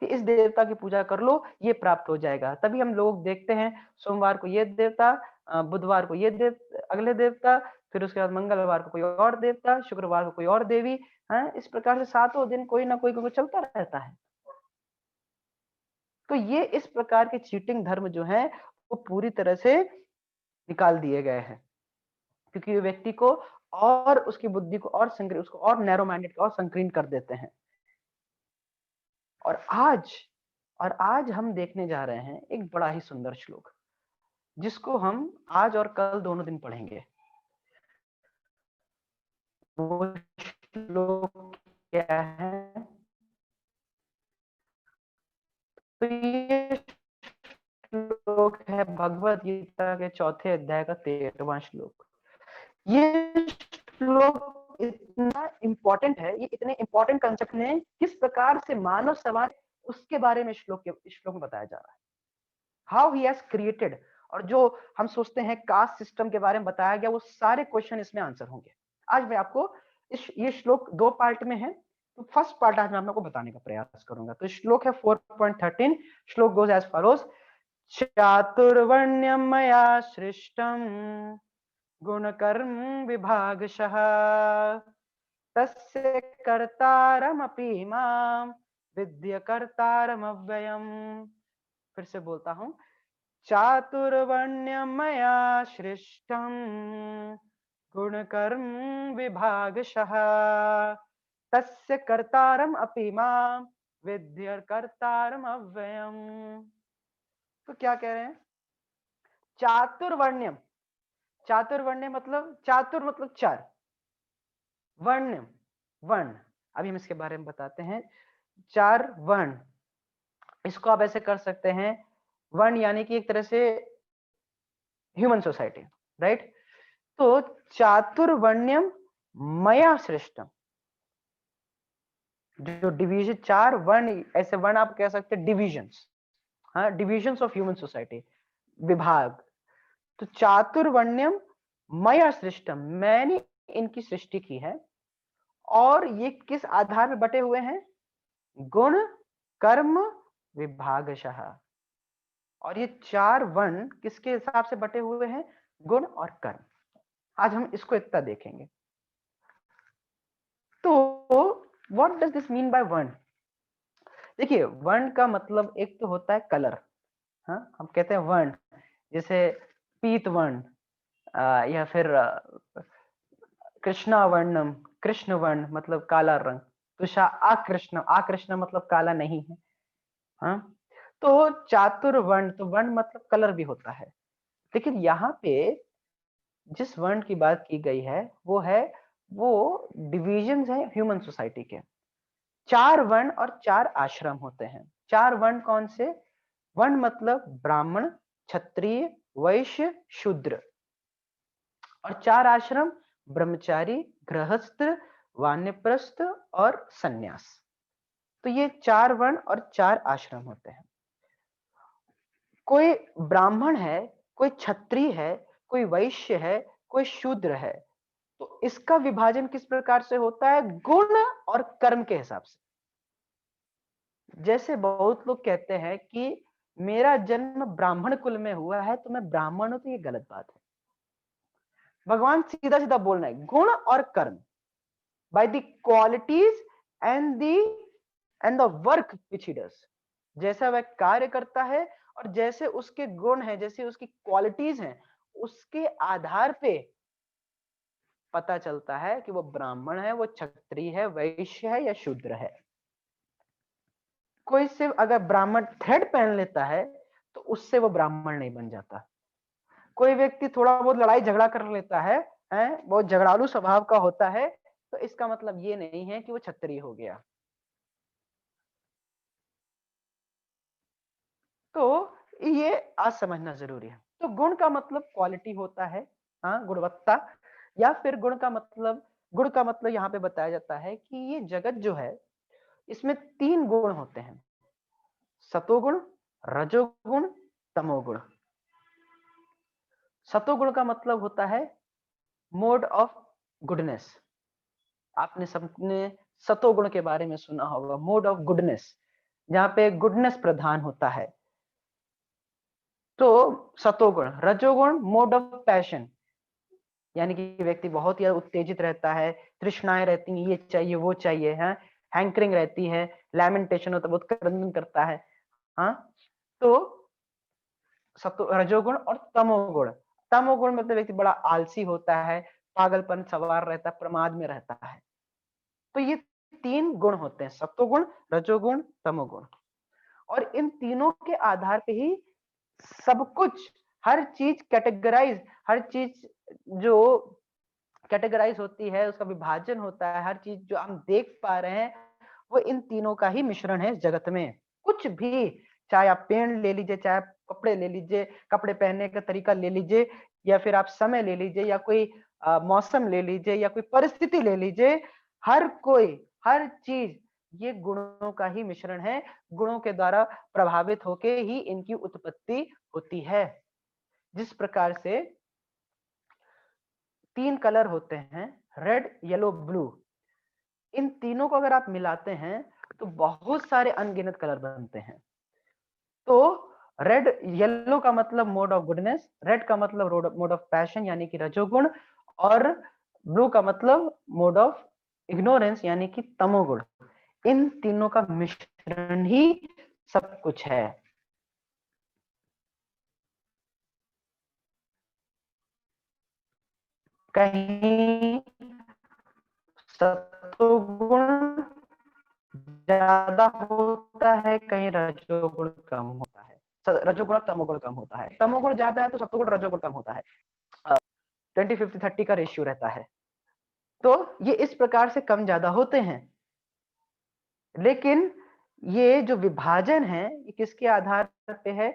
कि इस देवता की पूजा कर लो, ये प्राप्त हो जाएगा। तभी हम लोग देखते हैं सोमवार को ये देवता, बुधवार को ये अगले देवता, फिर उसके बाद मंगलवार को कोई और देवता, शुक्रवार को कोई और देवी, है इस प्रकार से 7 दिन कोई ना कोई चलता रहता है। तो ये इस प्रकार के चीटिंग धर्म जो है वो पूरी तरह से निकाल दिए गए हैं, क्योंकि व्यक्ति को और उसकी बुद्धि को और उसको और नैरो माइंडेड और संकीर्ण कर देते हैं। और आज हम देखने जा रहे हैं एक बड़ा ही सुंदर श्लोक, जिसको हम आज और कल दोनों दिन पढ़ेंगे। वो श्लोक क्या है? तो ये श्लोक है भगवद गीता के 4थे अध्याय का 13वां श्लोक। ये श्लोक इतना इंपॉर्टेंट है, ये इतने इंपॉर्टेंट कंसेप्ट ने किस प्रकार से मानव समाज, उसके बारे में श्लोक में बताया जा रहा है। हाउ ही हैज क्रिएटेड, और जो हम सोचते हैं कास्ट सिस्टम के बारे में बताया गया, वो सारे क्वेश्चन इसमें आंसर होंगे। आज मैं आपको ये श्लोक 2 पार्ट में है, तो फर्स्ट पार्ट आज मैं आपको बताने का प्रयास करूंगा। तो श्लोक है 4.13, श्लोक गोज एज फॉलोज। चातुर्वर्ण्यम मया सृष्टम गुणकर्म विभागशः तस्य कर्तारमपि मां विद्य कर्तारमव्ययम्। फिर से बोलता हूं, चातुर्वर्ण्यम मया सृष्टम गुणकर्म विभागशः तस्य कर्तारम अपि मां विद्य कर्तारम अव्ययम्। तो क्या कह रहे हैं? चातुर्वर्ण्यम, चातुर्वर्ण्य मतलब, चातुर मतलब चार, वर्ण वर्ण, अभी हम इसके बारे में बताते हैं। चार वर्ण, इसको आप ऐसे कर सकते हैं, वर्ण यानी कि एक तरह से ह्यूमन सोसाइटी, राइट। तो चातुर्वर्ण्यम मया सृष्टम, जो डिवीजन, चार वर्ण, ऐसे वर्ण आप कह सकते हैं डिविजन्स, हाँ, डिविजन्स ऑफ ह्यूमन सोसाइटी, विभाग। तो चातुर्वर्ण्यम मया सृष्टम, मैंने इनकी सृष्टि की है, और ये किस आधार पर बटे हुए हैं? गुण कर्म विभागशः। और ये चार वर्ण किसके हिसाब से बटे हुए हैं? गुण और कर्म। आज हम इसको इतना देखेंगे। तो what does this mean by वर्ण? देखिए, वर्ण का मतलब एक तो होता है कलर, हाँ, हम कहते हैं वर्ण, जैसे पीत वर्ण, या फिर कृष्णा वर्णम, कृष्ण वर्ण मतलब काला रंग। तुषा आकृष्ण, आकृष्ण मतलब काला नहीं है, हाँ। तो चातुर्वर्ण, तो वर्ण मतलब कलर भी होता है, लेकिन यहाँ पे जिस वर्ण की बात की गई है वो है, वो डिविजन्स है ह्यूमन सोसाइटी के। चार वर्ण और चार आश्रम होते हैं। चार वर्ण कौन से? वर्ण मतलब ब्राह्मण, क्षत्रिय, वैश्य, शूद्र। और चार आश्रम, ब्रह्मचारी, गृहस्थ, वानप्रस्थ और सन्यास। तो ये चार वर्ण और चार आश्रम होते हैं। कोई ब्राह्मण है, कोई क्षत्रिय है, कोई वैश्य है, कोई शूद्र है, तो इसका विभाजन किस प्रकार से होता है? गुण और कर्म के हिसाब से। जैसे बहुत लोग कहते हैं कि मेरा जन्म ब्राह्मण कुल में हुआ है तो मैं ब्राह्मण हूं, तो ये गलत बात है। भगवान सीधा सीधा बोल रहे हैं, गुण और कर्म, by the qualities and the work which he does. जैसा वह कार्य करता है और जैसे उसके गुण हैं, जैसे उसकी क्वालिटीज हैं, उसके आधार पे पता चलता है कि वो ब्राह्मण है, वो क्षत्रिय है, वैश्य है या शूद्र है। कोई सिर्फ अगर ब्राह्मण थ्रेड पहन लेता है तो उससे वो ब्राह्मण नहीं बन जाता। कोई व्यक्ति थोड़ा बहुत लड़ाई झगड़ा कर लेता है, बहुत झगड़ालू स्वभाव का होता है, तो इसका मतलब ये नहीं है कि वो क्षत्रिय हो गया। तो ये आज समझना जरूरी है। तो गुण का मतलब क्वालिटी होता है, हाँ, गुणवत्ता। या फिर गुण का मतलब यहाँ पे बताया जाता है कि ये जगत जो है, इसमें तीन गुण होते हैं, सतोगुण, रजोगुण, तमोगुण। सतोगुण का मतलब होता है मोड ऑफ गुडनेस। आपने सबने सतोगुण के बारे में सुना होगा, मोड ऑफ गुडनेस, जहां पे गुडनेस प्रधान होता है। तो सतोगुण। रजोगुण मोड ऑफ पैशन, यानी कि व्यक्ति बहुत ही उत्तेजित रहता है, तृष्णाएं रहती हैं, ये चाहिए वो चाहिए, है, हैंकरिंग रहती है, लैमेंटेशन होता है, बहुत क्रंदन करता है, हाँ। तो रजोगुण और तमोगुण। तमोगुण मतलब व्यक्ति बड़ा आलसी होता है, पागलपन सवार रहता है, प्रमाद में रहता है। तो ये तीन गुण होते हैं, सत्वगुण, रजोगुण, तमोगुण। और इन तीनों के आधार पे ही सब कुछ, हर चीज कैटेगराइज, हर चीज जो कैटेगराइज होती है, उसका विभाजन होता है, हर चीज जो हम देख पा रहे हैं वो इन तीनों का ही मिश्रण है जगत में। कुछ भी, चाहे आप पेड़ ले लीजिए, चाहे आप कपड़े ले लीजिए, कपड़े पहनने का तरीका ले लीजिए, या फिर आप समय ले लीजिए, या कोई मौसम ले लीजिए, या कोई परिस्थिति ले लीजिए, हर कोई, हर चीज ये गुणों का ही मिश्रण है। गुणों के द्वारा प्रभावित होके ही इनकी उत्पत्ति होती है। जिस प्रकार से 3 कलर होते हैं, रेड, येलो, ब्लू, इन तीनों को अगर आप मिलाते हैं तो बहुत सारे अनगिनत कलर बनते हैं। तो रेड, येलो का मतलब मोड ऑफ गुडनेस, रेड का मतलब मोड ऑफ पैशन यानी कि रजोगुण, और ब्लू का मतलब मोड ऑफ इग्नोरेंस यानी कि तमोगुण। इन तीनों का मिश्रण ही सब कुछ है। कहीं सत्वगुण ज्यादा होता है, कहीं रजोगुण कम होता है, रजोगुण तमोगुण कम होता है, तमोगुण ज्यादा है तो सत्वगुण रजोगुण कम होता है। 20-50-30 का रेशियो रहता है। तो ये इस प्रकार से कम ज्यादा होते हैं। लेकिन ये जो विभाजन है ये किसके आधार पे है?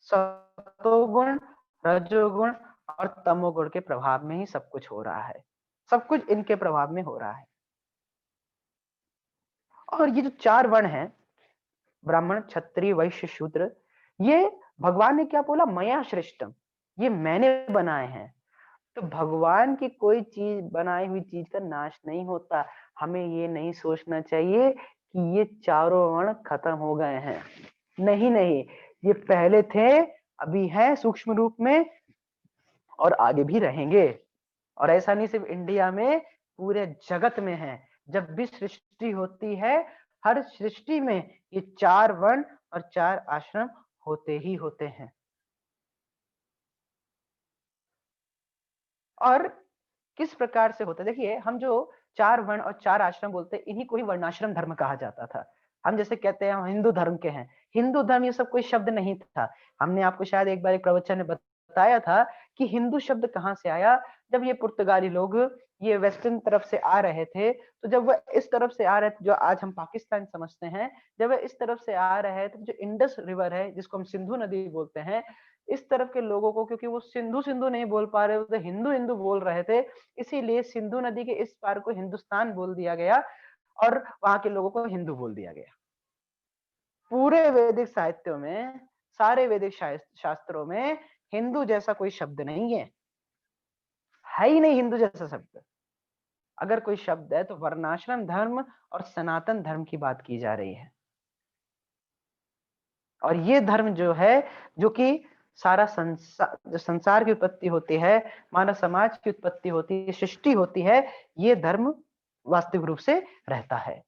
सतोगुण, रजोगुण और तमोगुण के प्रभाव में ही सब कुछ हो रहा है। सब कुछ इनके प्रभाव में हो रहा है। और ये जो 4 वर्ण हैं, ब्राह्मण, क्षत्रिय, वैश्य, शूद्र, ये भगवान ने क्या बोला? मया सृष्टम, ये मैंने बनाए हैं। तो भगवान की कोई चीज, बनाई हुई चीज का नाश नहीं होता। हमें ये नहीं सोचना चाहिए कि ये चारों वर्ण खत्म हो गए हैं। नहीं नहीं, ये पहले थे, अभी है सूक्ष्म रूप में, और आगे भी रहेंगे। और ऐसा नहीं सिर्फ इंडिया में, पूरे जगत में है। जब भी सृष्टि होती है, हर सृष्टि में ये 4 वर्ण और 4 आश्रम होते ही होते हैं। और किस प्रकार से होता है? देखिए, हम जो 4 वर्ण और 4 आश्रम बोलते हैं, इन्हीं को ही वर्णाश्रम धर्म कहा जाता था। हम जैसे कहते हैं हम हिंदू धर्म के हैं, हिंदू धर्म ये सब कोई शब्द नहीं था। हमने आपको शायद एक बार एक प्रवचन में बताया था कि हिंदू शब्द कहाँ से आया। जब ये पुर्तगाली लोग ये वेस्टर्न तरफ से आ रहे थे, तो जब वह इस तरफ से आ रहे थे, जो आज हम पाकिस्तान समझते हैं, जब वह इस तरफ से आ रहे थे, तो जो इंडस रिवर है जिसको हम सिंधु नदी बोलते हैं, इस तरफ के लोगों को, क्योंकि वो सिंधु सिंधु नहीं बोल पा रहे थे, हिंदू हिंदू बोल रहे थे, इसीलिए सिंधु नदी के इस पार को हिंदुस्तान बोल दिया गया और वहां के लोगों को हिंदू बोल दिया गया। पूरे वैदिक साहित्यों में, सारे वैदिक शास्त्रों में हिंदू जैसा कोई शब्द नहीं है ही नहीं हिंदू जैसा शब्द। अगर कोई शब्द है तो वर्णाश्रम धर्म और सनातन धर्म की बात की जा रही है। और ये धर्म जो है, जो कि सारा संसार, जो संसार की उत्पत्ति होती है, मानव समाज की उत्पत्ति होती है, सृष्टि होती है, ये धर्म वास्तविक रूप से रहता है।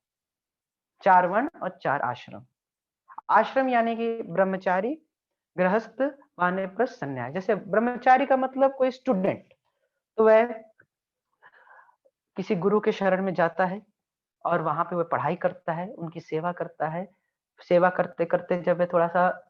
4 वर्ण और 4 आश्रम। आश्रम यानी कि ब्रह्मचारी, गृहस्थ, वानप्रस्थ, सन्यास। जैसे ब्रह्मचारी का मतलब कोई स्टूडेंट, तो वह किसी गुरु के शरण में जाता है और वहां पे वह पढ़ाई करता है, उनकी सेवा करता है। सेवा करते करते जब वह थोड़ा सा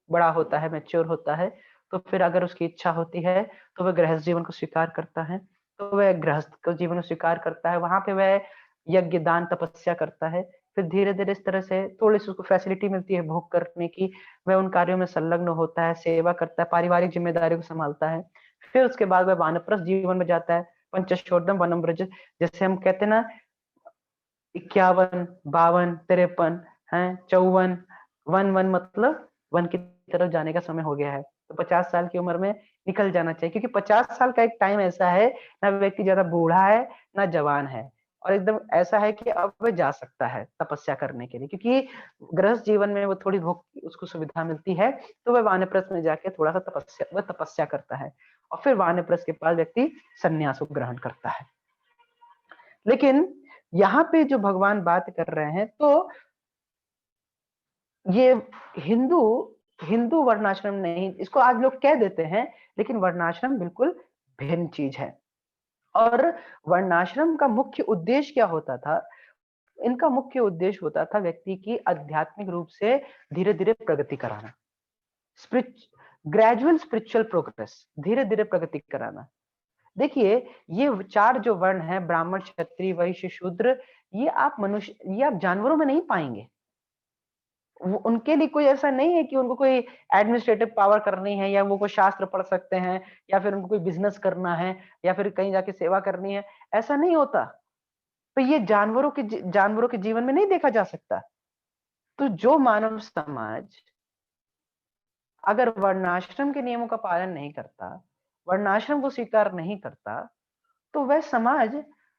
बड़ा होता है, मैच्योर होता है, तो फिर अगर उसकी इच्छा होती है तो वह गृहस्थ जीवन को स्वीकार करता है। तो वह गृहस्थ को जीवन को स्वीकार करता है, वहां पे वह यज्ञ, दान, तपस्या करता है। फिर धीरे धीरे इस तरह से थोड़ी सी उसको फैसिलिटी मिलती है भोग करने की, वह उन कार्यों में संलग्न होता है, सेवा करता है, पारिवारिक जिम्मेदारी को संभालता है। फिर उसके बाद वह वानप्रस्थ जीवन में जाता है, पंचशोद्धम वनम ब्रज, जैसे हम कहते हैं ना, 51, 52, 53 है, 54, वन वन मतलब वन की तरफ जाने का समय हो गया है। तो 50 साल की उम्र में निकल जाना चाहिए, क्योंकि 50 साल का एक टाइम ऐसा है, ना व्यक्ति ज्यादा बूढ़ा है ना जवान है, और एकदम ऐसा है कि अब वह जा सकता है तपस्या करने के लिए, क्योंकि गृहस्थ जीवन में वो थोड़ी भोग उसको सुविधा मिलती है। तो वह वानप्रस्थ में जाके थोड़ा सा तपस्या करता है, और फिर वानप्रस्थ के पास व्यक्ति संन्यास को ग्रहण करता है। लेकिन यहाँ पे जो भगवान बात कर रहे हैं, तो ये हिंदू हिंदू वर्णाश्रम नहीं, इसको आज लोग कह देते हैं, लेकिन वर्णाश्रम बिल्कुल भिन्न चीज है। और वर्णाश्रम का मुख्य उद्देश्य क्या होता था? इनका मुख्य उद्देश्य होता था व्यक्ति की आध्यात्मिक रूप से धीरे धीरे प्रगति कराना, ग्रेजुअल स्पिरिचुअल प्रोग्रेस, धीरे धीरे प्रगति कराना। देखिए, ये 4 जो वर्ण है, ब्राह्मण, क्षत्रिय, वैश्य, शूद्र, ये आप जानवरों में नहीं पाएंगे। उनके लिए कोई ऐसा नहीं है कि उनको कोई एडमिनिस्ट्रेटिव पावर करनी है, या वो कोई शास्त्र पढ़ सकते हैं, या फिर उनको कोई बिजनेस करना है, या फिर कहीं जाके सेवा करनी है, ऐसा नहीं होता। तो ये जानवरों के जीवन में नहीं देखा जा सकता। तो जो मानव समाज अगर वर्णाश्रम के नियमों का पालन नहीं करता, वर्णाश्रम को स्वीकार नहीं करता, तो वह समाज,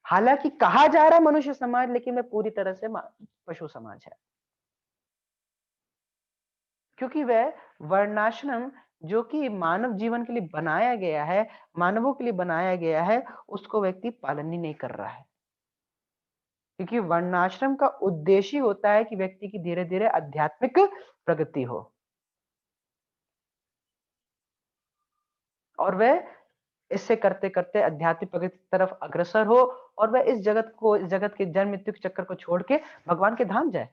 हालांकि कहा जा रहा है मनुष्य समाज, लेकिन वह पूरी तरह से पशु समाज है, क्योंकि वह वर्णाश्रम जो कि मानव जीवन के लिए बनाया गया है, मानवों के लिए बनाया गया है, उसको व्यक्ति पालन ही नहीं कर रहा है। क्योंकि वर्णाश्रम का उद्देश्य ही होता है कि व्यक्ति की धीरे धीरे आध्यात्मिक प्रगति हो, और वह इससे करते करते आध्यात्मिक प्रगति की तरफ अग्रसर हो, और वह इस जगत के जन्म मृत्यु के चक्कर को छोड़ के भगवान के धाम जाए।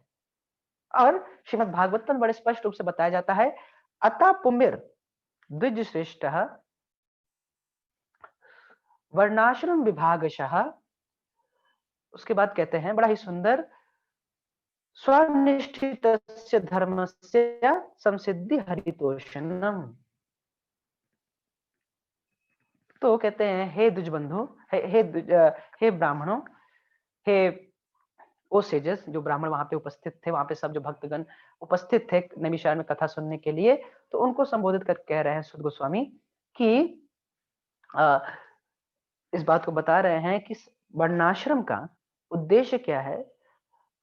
और श्रीमद् भागवतम बड़े स्पष्ट रूप से बताया जाता है, अतः पुमिर द्विज श्रेष्ठ वर्णाश्रम विभागशः। उसके बाद कहते हैं बड़ा ही सुंदर, स्वनिष्ठितस्य धर्मस्य संसिद्धि हरितोषणम। तो कहते हैं, हे द्विज बंधु, हे ब्राह्मणों, हे ओ सेजस, जो ब्राह्मण वहां पे उपस्थित थे, वहां पे सब जो भक्तगण उपस्थित थे नैमिषारण्य में कथा सुनने के लिए, तो उनको संबोधित कर कह रहे हैं सुद गोस्वामी कि इस बात को बता रहे हैं कि वर्णाश्रम का उद्देश्य क्या है,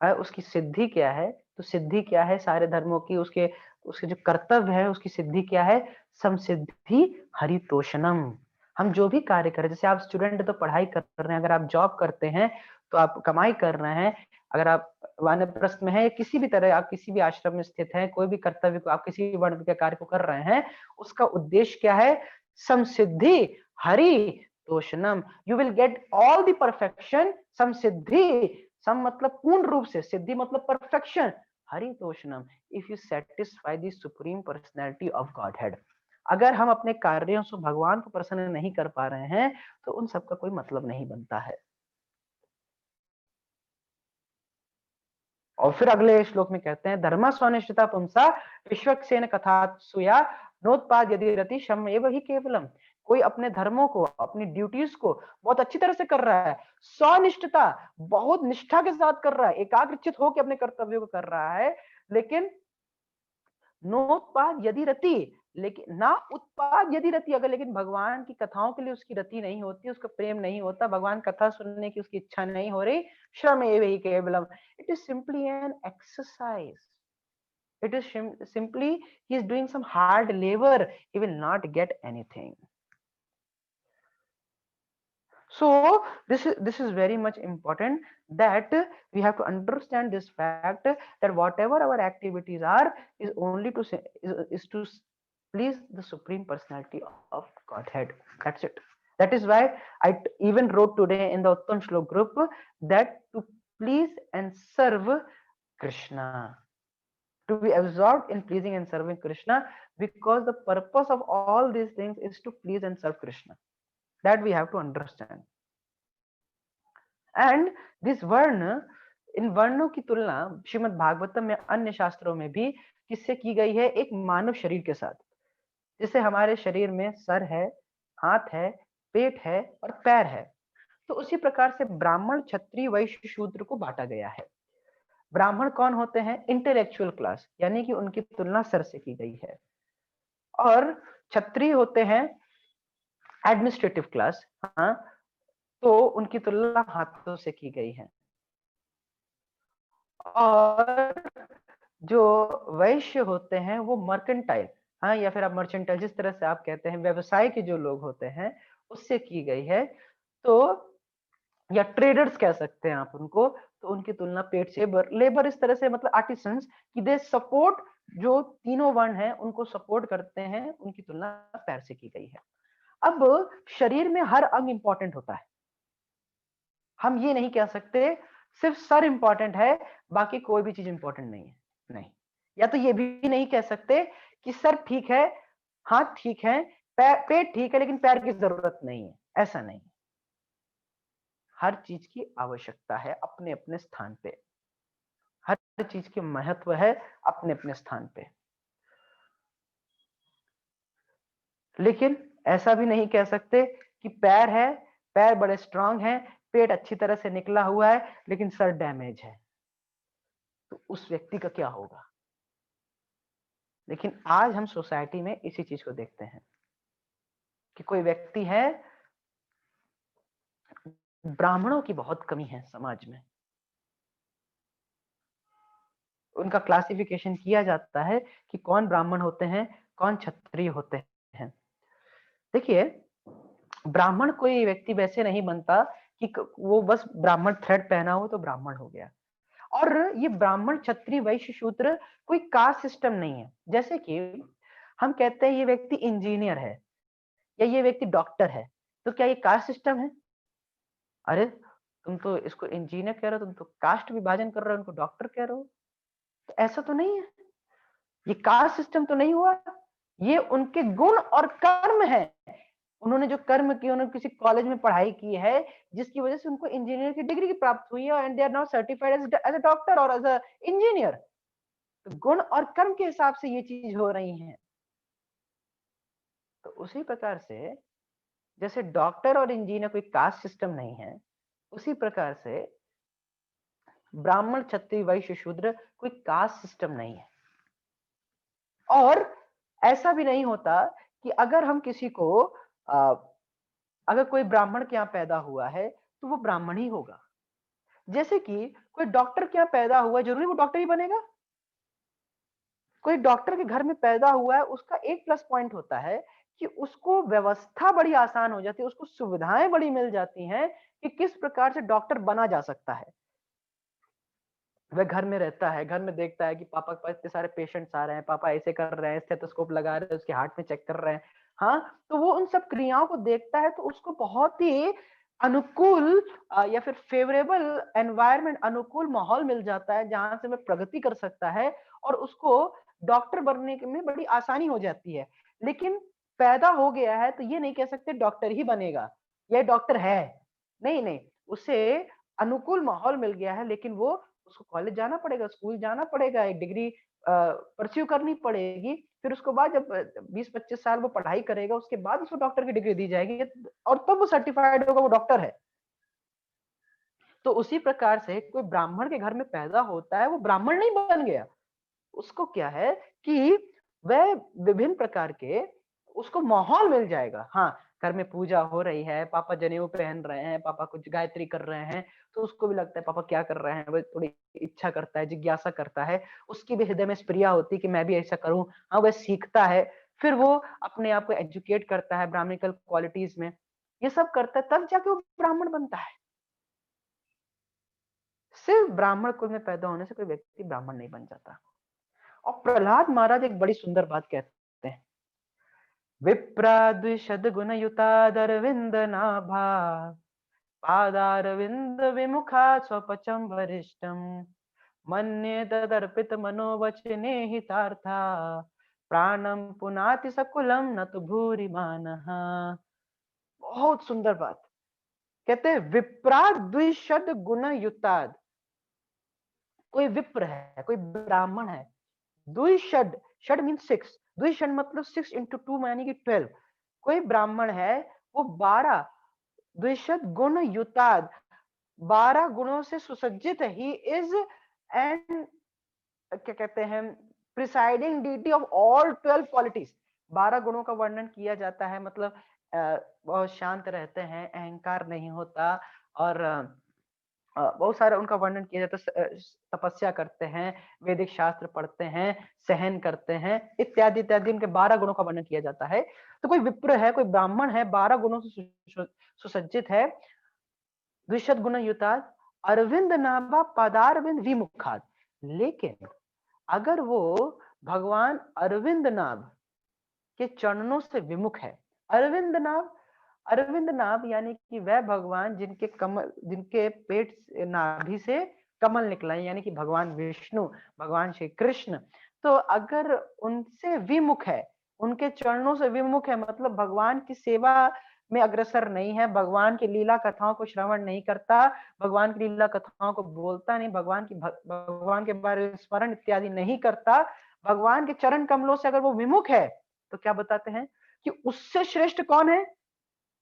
उसकी सिद्धि क्या है। तो सिद्धि क्या है सारे धर्मों की, उसके उसके जो कर्तव्य है उसकी सिद्धि क्या है, समसिद्धि हरितोषणम। हम जो भी कार्य करें, जैसे आप स्टूडेंट तो पढ़ाई कर रहे हैं, अगर आप जॉब करते हैं तो आप कमाई कर रहे हैं, अगर आप वानप्रस्थ में है, किसी भी तरह आप किसी भी आश्रम में स्थित हैं, कोई भी कर्तव्य को आप किसी भी वर्ण के कार्य को कर रहे हैं, उसका उद्देश्य क्या है, समसिद्धि हरि तोषणम। You will get all the perfection, समसिद्धि, सम मतलब पूर्ण रूप से, सिद्धि मतलब परफेक्शन, हरितोषणम, if you satisfy the supreme personality of Godhead. अगर हम अपने कार्यों से भगवान को प्रसन्न नहीं कर पा रहे हैं, तो उन सबका कोई मतलब नहीं बनता है। और फिर अगले श्लोक में कहते हैं, धर्म स्वनिष्ठता पुंसा विश्वक्सेन कथा सुया नोत्पाद यदि रति शम एवं ही केवलम। कोई अपने धर्मों को, अपनी ड्यूटीज को बहुत अच्छी तरह से कर रहा है, स्वनिष्ठता, बहुत निष्ठा के साथ कर रहा है, एकाग्रचित होकर अपने कर्तव्यों को कर रहा है, लेकिन नोत्पाद यदि रति, लेकिन ना उत्पाद यदि रति, अगर लेकिन भगवान की कथाओं के लिए उसकी रति नहीं होती, उसका प्रेम नहीं होता, भगवान कथा सुनने की उसकी इच्छा नहीं हो रही, श्रम एवं केवलम, it is simply an exercise, it is simply he is doing some hard labor, he will not get anything. So this is very much important, that we have to understand this fact, that whatever our activities are is only to is to please the supreme personality of Godhead. That's it. That is why I even wrote today in the Uttam Shlok group that to please and serve Krishna, to be absorbed in pleasing and serving Krishna, because the purpose of all these things is to please and serve Krishna. That we have to understand. And this वर्ण, इन वर्णों की तुलना श्रीमद् भागवतम में अन्य शास्त्रों में भी किससे की गई है, एक मानव शरीर के साथ। जैसे हमारे शरीर में सर है, हाथ है, पेट है और पैर है, तो उसी प्रकार से ब्राह्मण, क्षत्रिय, वैश्य, शूद्र को बांटा गया है। ब्राह्मण कौन होते हैं, इंटेलेक्चुअल क्लास, यानी कि उनकी तुलना सर से की गई है। और क्षत्रिय होते हैं एडमिनिस्ट्रेटिव क्लास, हाँ, तो उनकी तुलना हाथों से की गई है। और जो वैश्य होते हैं वो मर्केंटाइल, हाँ, या फिर आप मर्चेंटाइल, जिस तरह से आप कहते हैं, व्यवसाय के जो लोग होते हैं उससे की गई है। तो या ट्रेडर्स कह सकते हैं आप उनको, तो उनकी तुलना पेट से, लेबर इस तरह से, मतलब आर्टिसंस, कि दे सपोर्ट, जो तीनों वर्ण हैं उनको सपोर्ट करते हैं, उनकी तुलना पैर से की गई है। अब शरीर में हर अंग इंपॉर्टेंट होता है, हम ये नहीं कह सकते सिर्फ सर इंपॉर्टेंट है बाकी कोई भी चीज इंपॉर्टेंट नहीं है, नहीं। या तो ये भी नहीं कह सकते कि सर ठीक है, हाथ ठीक है, पेट ठीक है, लेकिन पैर की जरूरत नहीं है, ऐसा नहीं। हर चीज की आवश्यकता है अपने अपने स्थान पे, हर चीज की महत्व है अपने अपने स्थान पे। लेकिन ऐसा भी नहीं कह सकते कि पैर है, पैर बड़े स्ट्रांग हैं, पेट अच्छी तरह से निकला हुआ है, लेकिन सर डैमेज है, तो उस व्यक्ति का क्या होगा। लेकिन आज हम सोसाइटी में इसी चीज को देखते हैं कि कोई व्यक्ति है, ब्राह्मणों की बहुत कमी है समाज में, उनका क्लासिफिकेशन किया जाता है कि कौन ब्राह्मण होते हैं, कौन क्षत्रिय होते हैं। देखिए, ब्राह्मण कोई व्यक्ति वैसे नहीं बनता कि वो बस ब्राह्मण थ्रेड पहना हो तो ब्राह्मण हो गया। और ये ब्राह्मण, क्षत्रिय, वैश्य, शूद्र कोई कास्ट सिस्टम नहीं है। जैसे कि हम कहते हैं ये व्यक्ति इंजीनियर है या ये व्यक्ति डॉक्टर है, तो क्या ये कास्ट सिस्टम है? अरे, तुम तो इसको इंजीनियर कह रहे हो, तुम तो कास्ट विभाजन कर रहे हो, उनको डॉक्टर कह रहे हो, तो ऐसा तो नहीं है। ये कास्ट सिस्टम तो नहीं हुआ, ये उनके गुण और कर्म है। उन्होंने जो कर्म किए, उन्होंने किसी कॉलेज में पढ़ाई की है जिसकी वजह से उनको इंजीनियर की डिग्री प्राप्त हुई है, and they are now certified as a doctor और एज अ इंजीनियर। तो गुण और कर्म के हिसाब से ये चीज हो रही है। तो उसी प्रकार से जैसे डॉक्टर और इंजीनियर कोई कास्ट सिस्टम नहीं है, उसी प्रकार से ब्राह्मण, क्षत्रिय, वैश्य, शूद्र कोई कास्ट सिस्टम नहीं है। और ऐसा भी नहीं होता कि अगर हम किसी को अगर कोई ब्राह्मण के यहाँ पैदा हुआ है तो वो ब्राह्मण ही होगा। जैसे कि कोई डॉक्टर के यहाँ पैदा हुआ, जरूरी वो डॉक्टर ही बनेगा? कोई डॉक्टर के घर में पैदा हुआ है, उसका एक प्लस पॉइंट होता है कि उसको व्यवस्था बड़ी आसान हो जाती है, उसको सुविधाएं बड़ी मिल जाती हैं कि किस प्रकार से डॉक्टर बना जा सकता है। वह घर में रहता है, घर में देखता है कि पापा के पास इतने सारे पेशेंट्स आ रहे हैं, पापा ऐसे कर रहे हैं, स्टेथोस्कोप लगा रहे हैं, उसके हार्ट में चेक कर रहे हैं। हाँ, तो वो उन सब क्रियाओं को देखता है तो उसको बहुत ही अनुकूल या फिर फेवरेबल एनवायरनमेंट, अनुकूल माहौल मिल जाता है जहां से वह प्रगति कर सकता है और उसको डॉक्टर बनने में बड़ी आसानी हो जाती है। लेकिन पैदा हो गया है तो ये नहीं कह सकते डॉक्टर ही बनेगा, यह डॉक्टर है। नहीं नहीं, उसे अनुकूल माहौल मिल गया है, लेकिन वो उसको कॉलेज जाना पड़ेगा, स्कूल जाना पड़ेगा, एक डिग्री परस्यू करनी पड़ेगी। फिर उसके बाद जब 20-25 साल वो पढ़ाई करेगा, उसके बाद उसको डॉक्टर की डिग्री दी जाएगी और तब वो सर्टिफाइड होगा, वो डॉक्टर है। तो उसी प्रकार से कोई ब्राह्मण के घर में पैदा होता है, वो ब्राह्मण नहीं बन गया। उसको क्या है कि वह विभिन्न प्रकार के उसको माहौल मिल जाएगा। हाँ, घर में पूजा हो रही है, पापा जनेऊ पहन रहे हैं, पापा कुछ गायत्री कर रहे हैं, तो उसको भी लगता है पापा क्या कर रहे हैं, वो थोड़ी इच्छा करता है, जिज्ञासा करता है, उसकी भी हृदय में स्प्रिया होती है कि मैं भी ऐसा करूं। हाँ, वह सीखता है, फिर वो अपने आप को एजुकेट करता है ब्राह्मणिकल क्वालिटीज में, ये सब करता है, तब जाके वो ब्राह्मण बनता है। सिर्फ ब्राह्मण कुल में पैदा होने से कोई व्यक्ति ब्राह्मण नहीं बन जाता। और प्रहलाद महाराज एक बड़ी सुंदर बात कहते हैं, विप्राद्विषद गुण युतादरविंद नाभा पादारविंद विमुखा स्वपचम वरिष्ठम मन्ये तदर्पित मनोवचने हितार्था प्राणम पुनाति सकुलम न तो भूरि मानः। बहुत सुंदर बात कहते हैं, विप्राद्विषद गुण युताद। कोई विप्र है, कोई ब्राह्मण है, द्विषड, षड मीन 6, द्विषड मतलब 6 into 2 यानी कि 12। कोई ब्राह्मण है, वो 12 द्विषद गुण युताद, 12 गुणों से सुसज्जित है। ही इज एन, क्या कहते हैं, presiding deity of all 12 qualities. 12 गुणों का वर्णन किया जाता है, मतलब बहुत शांत रहते हैं, अहंकार नहीं होता, और बहुत सारा उनका वर्णन किया जाता है। तपस्या करते हैं, वैदिक शास्त्र पढ़ते हैं, सहन करते हैं, इत्यादि इत्यादि, उनके 12 गुणों का वर्णन किया जाता है। तो कोई विप्र है, कोई ब्राह्मण है, 12 गुणों से सुसज्जित है, द्विशत गुण युताद, अरविंद नाभा पदारविंद विमुखाद। लेकिन अगर वो भगवान अरविंद नाभ के चरणों से विमुख है, अरविंद नाभ, अरविंद नाभ यानी कि वह भगवान जिनके कमल, जिनके पेट नाभि से कमल निकला है, यानी कि भगवान विष्णु, भगवान श्री कृष्ण। तो अगर उनसे विमुख है, उनके चरणों से विमुख है, मतलब भगवान की सेवा में अग्रसर नहीं है, भगवान की लीला कथाओं को श्रवण नहीं करता, भगवान की लीला कथाओं को बोलता नहीं, भगवान के बारे में स्मरण इत्यादि नहीं करता, भगवान के चरण कमलों से अगर वो विमुख है, तो क्या बताते हैं कि उससे श्रेष्ठ कौन है?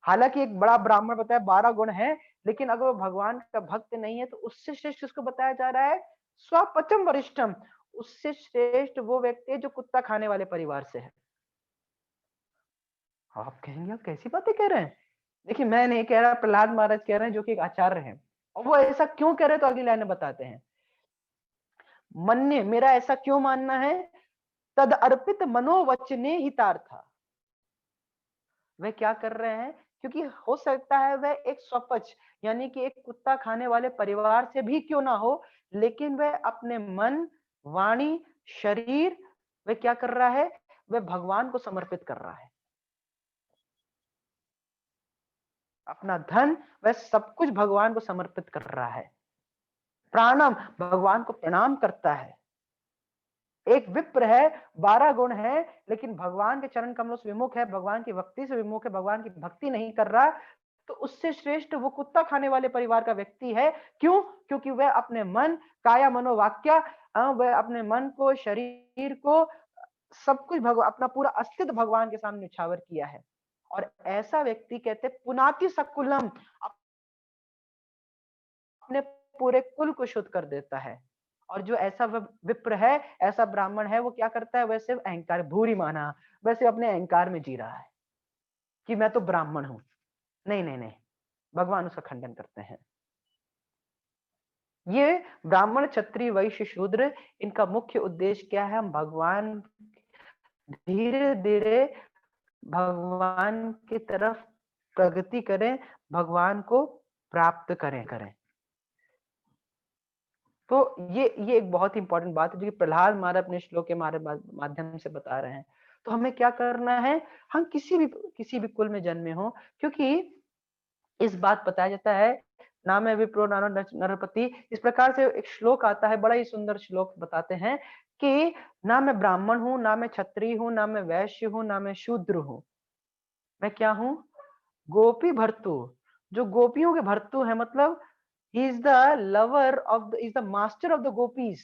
हालांकि एक बड़ा ब्राह्मण बताया 12 गुण है, लेकिन अगर वो भगवान का भक्त नहीं है तो उससे श्रेष्ठ किसको बताया जा रहा है? स्वपचम वरिष्ठम, उससे श्रेष्ठ वो व्यक्ति है जो कुत्ता खाने वाले परिवार से है। आप कहेंगे आप कैसी बातें कह रहे हैं? देखिए मैं नहीं कह रहा, प्रहलाद महाराज कह रहे हैं जो कि एक आचार्य हैं। और वो ऐसा क्यों कह रहे हैं तो अगली लाइन में बताते हैं। मन्ने, मेरा ऐसा क्यों मानना है, तद अर्पित मनोवचने हितार्था। वह क्या कर रहे हैं, क्योंकि हो सकता है वह एक स्वपच यानी कि एक कुत्ता खाने वाले परिवार से भी क्यों ना हो, लेकिन वह अपने मन, वाणी, शरीर वह क्या कर रहा है, वह भगवान को समर्पित कर रहा है। अपना धन वह सब कुछ भगवान को समर्पित कर रहा है। प्राणम, भगवान को प्रणाम करता है। एक विप्र है, 12 गुण है, लेकिन भगवान के चरण कमलों से विमुख है, भगवान की भक्ति से विमुख है, भगवान की भक्ति नहीं कर रहा, तो उससे श्रेष्ठ वो कुत्ता खाने वाले परिवार का व्यक्ति है। क्यों? क्योंकि वह अपने मन, काया मनोवाक्य, वह अपने मन को, शरीर को, सब कुछ अपना पूरा अस्तित्व भगवान के सामने न्यौछावर किया है। और ऐसा व्यक्ति कहते पुनाति सकुलम, अपने पूरे कुल को शुद्ध कर देता है। और जो ऐसा विप्र है, ऐसा ब्राह्मण है, वो क्या करता है, वह सिर्फ अहंकार, भूरी माना, वैसे अपने अहंकार में जी रहा है कि मैं तो ब्राह्मण हूं। नहीं नहीं नहीं, भगवान उसका खंडन करते हैं। ये ब्राह्मण, क्षत्रिय, वैश्य, शूद्र, इनका मुख्य उद्देश्य क्या है, हम भगवान धीरे धीरे भगवान की तरफ प्रगति करें, भगवान को प्राप्त करें। तो ये एक बहुत ही इंपॉर्टेंट बात है जो कि प्रहलाद महाराज अपने श्लोक के माध्यम से बता रहे हैं। तो हमें क्या करना है, हम किसी भी कुल में जन्मे हो, क्योंकि इस बात बताया जाता है, नाम है विप्रो नानो नरपति, इस प्रकार से एक श्लोक आता है, बड़ा ही सुंदर श्लोक बताते हैं कि ना मैं ब्राह्मण हूं, ना मैं क्षत्रिय हूं, ना मैं वैश्य हूं, ना मैं शूद्र हूं, मैं क्या हूं, गोपी भर्तु। जो गोपियों के भर्तु है, मतलब he is the lover of the is the master of the gopis,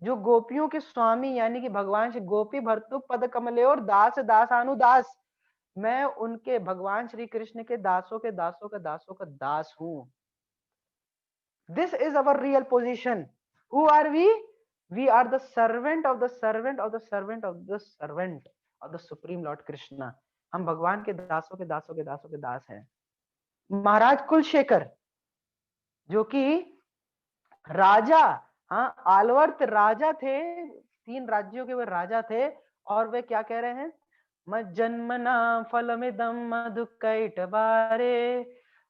जो गोपियों के स्वामी यानी कि भगवान श्री गोपी भर्तु पद कमले और दास दासानुदास, मैं उनके भगवान श्री कृष्ण के दासों के दासों के दासों का दास हूं। This is our real position. Who are we are the servant of the servant of the servant of the servant of the supreme lord Krishna. हम भगवान के दासों के दासों के दासों के दास हैं। महाराज कुलशेखर जो कि राजा, हाँ आलवर्त राजा थे, 3 राज्यों के वे राजा थे, और वे क्या कह रहे हैं, मज्जन्मना फलमिदं मधुकैटभारे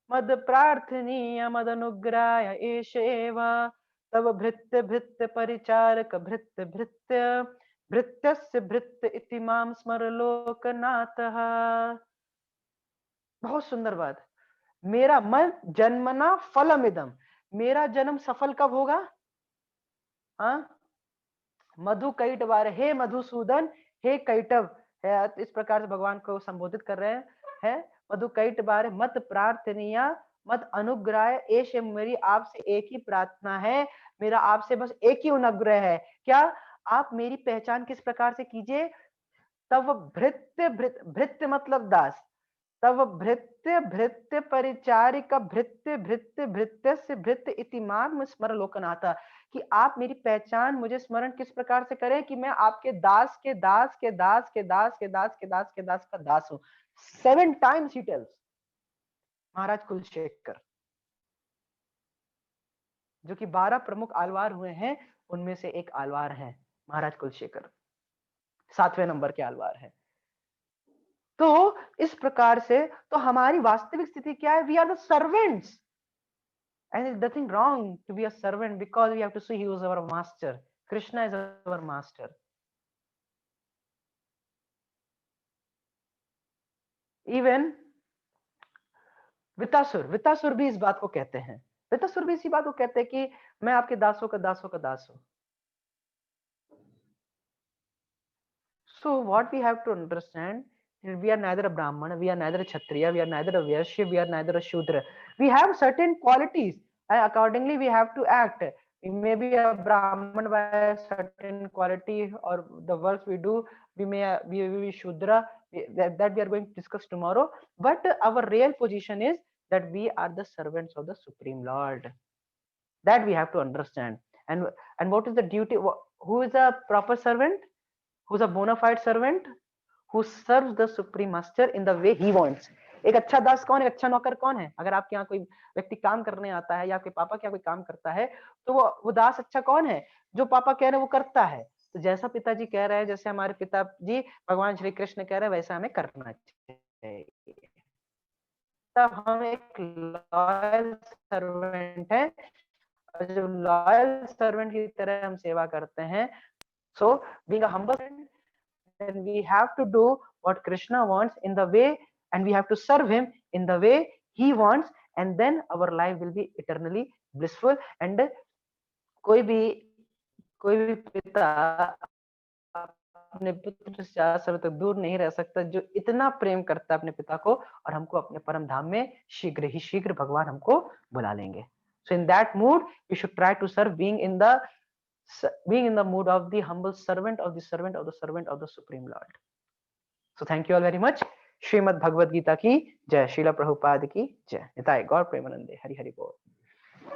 मद प्रार्थनीय मद अनुग्राय एषेव तव भृत्य भृत्य परिचारक भृत्य भृत्य भृत्यस्य भृत्य इति मां स्मर लोकनाथः। बहुत सुंदर बात। मेरा मन जन्मना फलमिदम, मेरा जन्म सफल कब होगा, हाँ मधु कैटवार, हे मधुसूदन, हे कैटव, है इस प्रकार से भगवान को संबोधित कर रहे हैं। मधु कैटवार मत प्रार्थनीय मत अनुग्रह, एश मेरी आपसे एक ही प्रार्थना है, मेरा आपसे बस एक ही अनुग्रह है, क्या आप मेरी पहचान किस प्रकार से कीजिए, तब भृत्य भृत्य मतलब दास, तब भृत्य भृत्य परिचारिका भृत्य भृत्य भृत्य से भृत्य इतिमान स्मरण लोकनाथा, कि आप मेरी पहचान मुझे स्मरण किस प्रकार से करें कि मैं आपके दास के दास के दास के दास के दास के दास के दास का दास हूं। 7 times he tells महाराज कुलशेखर, जो कि 12 प्रमुख आलवार हुए हैं, उनमें से एक आलवार है महाराज कुलशेखर, 7वें नंबर के आलवार है। तो इस प्रकार से तो हमारी वास्तविक स्थिति क्या है, we are the servants, and there's nothing wrong to be a servant because we have to see he was our master. Krishna is our master. Even वितासुर भी इस बात को कहते हैं, वितासुर भी इसी बात को कहते हैं कि मैं आपके दासों का दास हूं। So what we have to understand, we are neither a Brahmana, we are neither a Kshatriya, we are neither a Vaishya, we are neither a Shudra. We have certain qualities and accordingly we have to act. We may be a Brahman by a certain quality, or the works we do, we may be Shudra, that we are going to discuss tomorrow. But our real position is that we are the servants of the Supreme Lord. That we have to understand. And what is the duty? who is a proper servant, who is a bona fide servant, who serves the supreme master in the way he wants. एक अच्छा दास कौन है, अच्छा नौकर कौन है? अगर आपके यहाँ कोई व्यक्ति काम करने आता है या आपके पापा के यहाँ कोई काम करता है, तो वो दास अच्छा कौन है? जो पापा कह रहे हैं वो करता है। तो जैसा पिताजी कह रहे हैं, जैसे हमारे पिताजी भगवान श्री कृष्ण कह रहे हैं, वैसा हमें करना चाहिए। तब हम एक लॉयल सर्वेंट है, और जब लॉयल सर्वेंट की तरह हम सेवा करते हैं, so being a humble servant, then we have to do what Krishna wants in the way, and we have to serve him in the way he wants, and then our life will be eternally blissful. And कोई भी पिता अपने पुत्र से ज्यादा समय तक दूर नहीं रह सकता जो इतना प्रेम करता है अपने पिता को, और हमको अपने परम धाम में शीघ्र ही शीघ्र भगवान हमको बुला लेंगे. So in that mood we should try to serve, being in the mood of the humble servant of the servant of the servant of the Supreme Lord. So thank you all very much. Shrimad Bhagavad Gita की जय, श्रील प्रभुपाद की जय, निताय गौर प्रेमानंदे, हरि हरि बोल.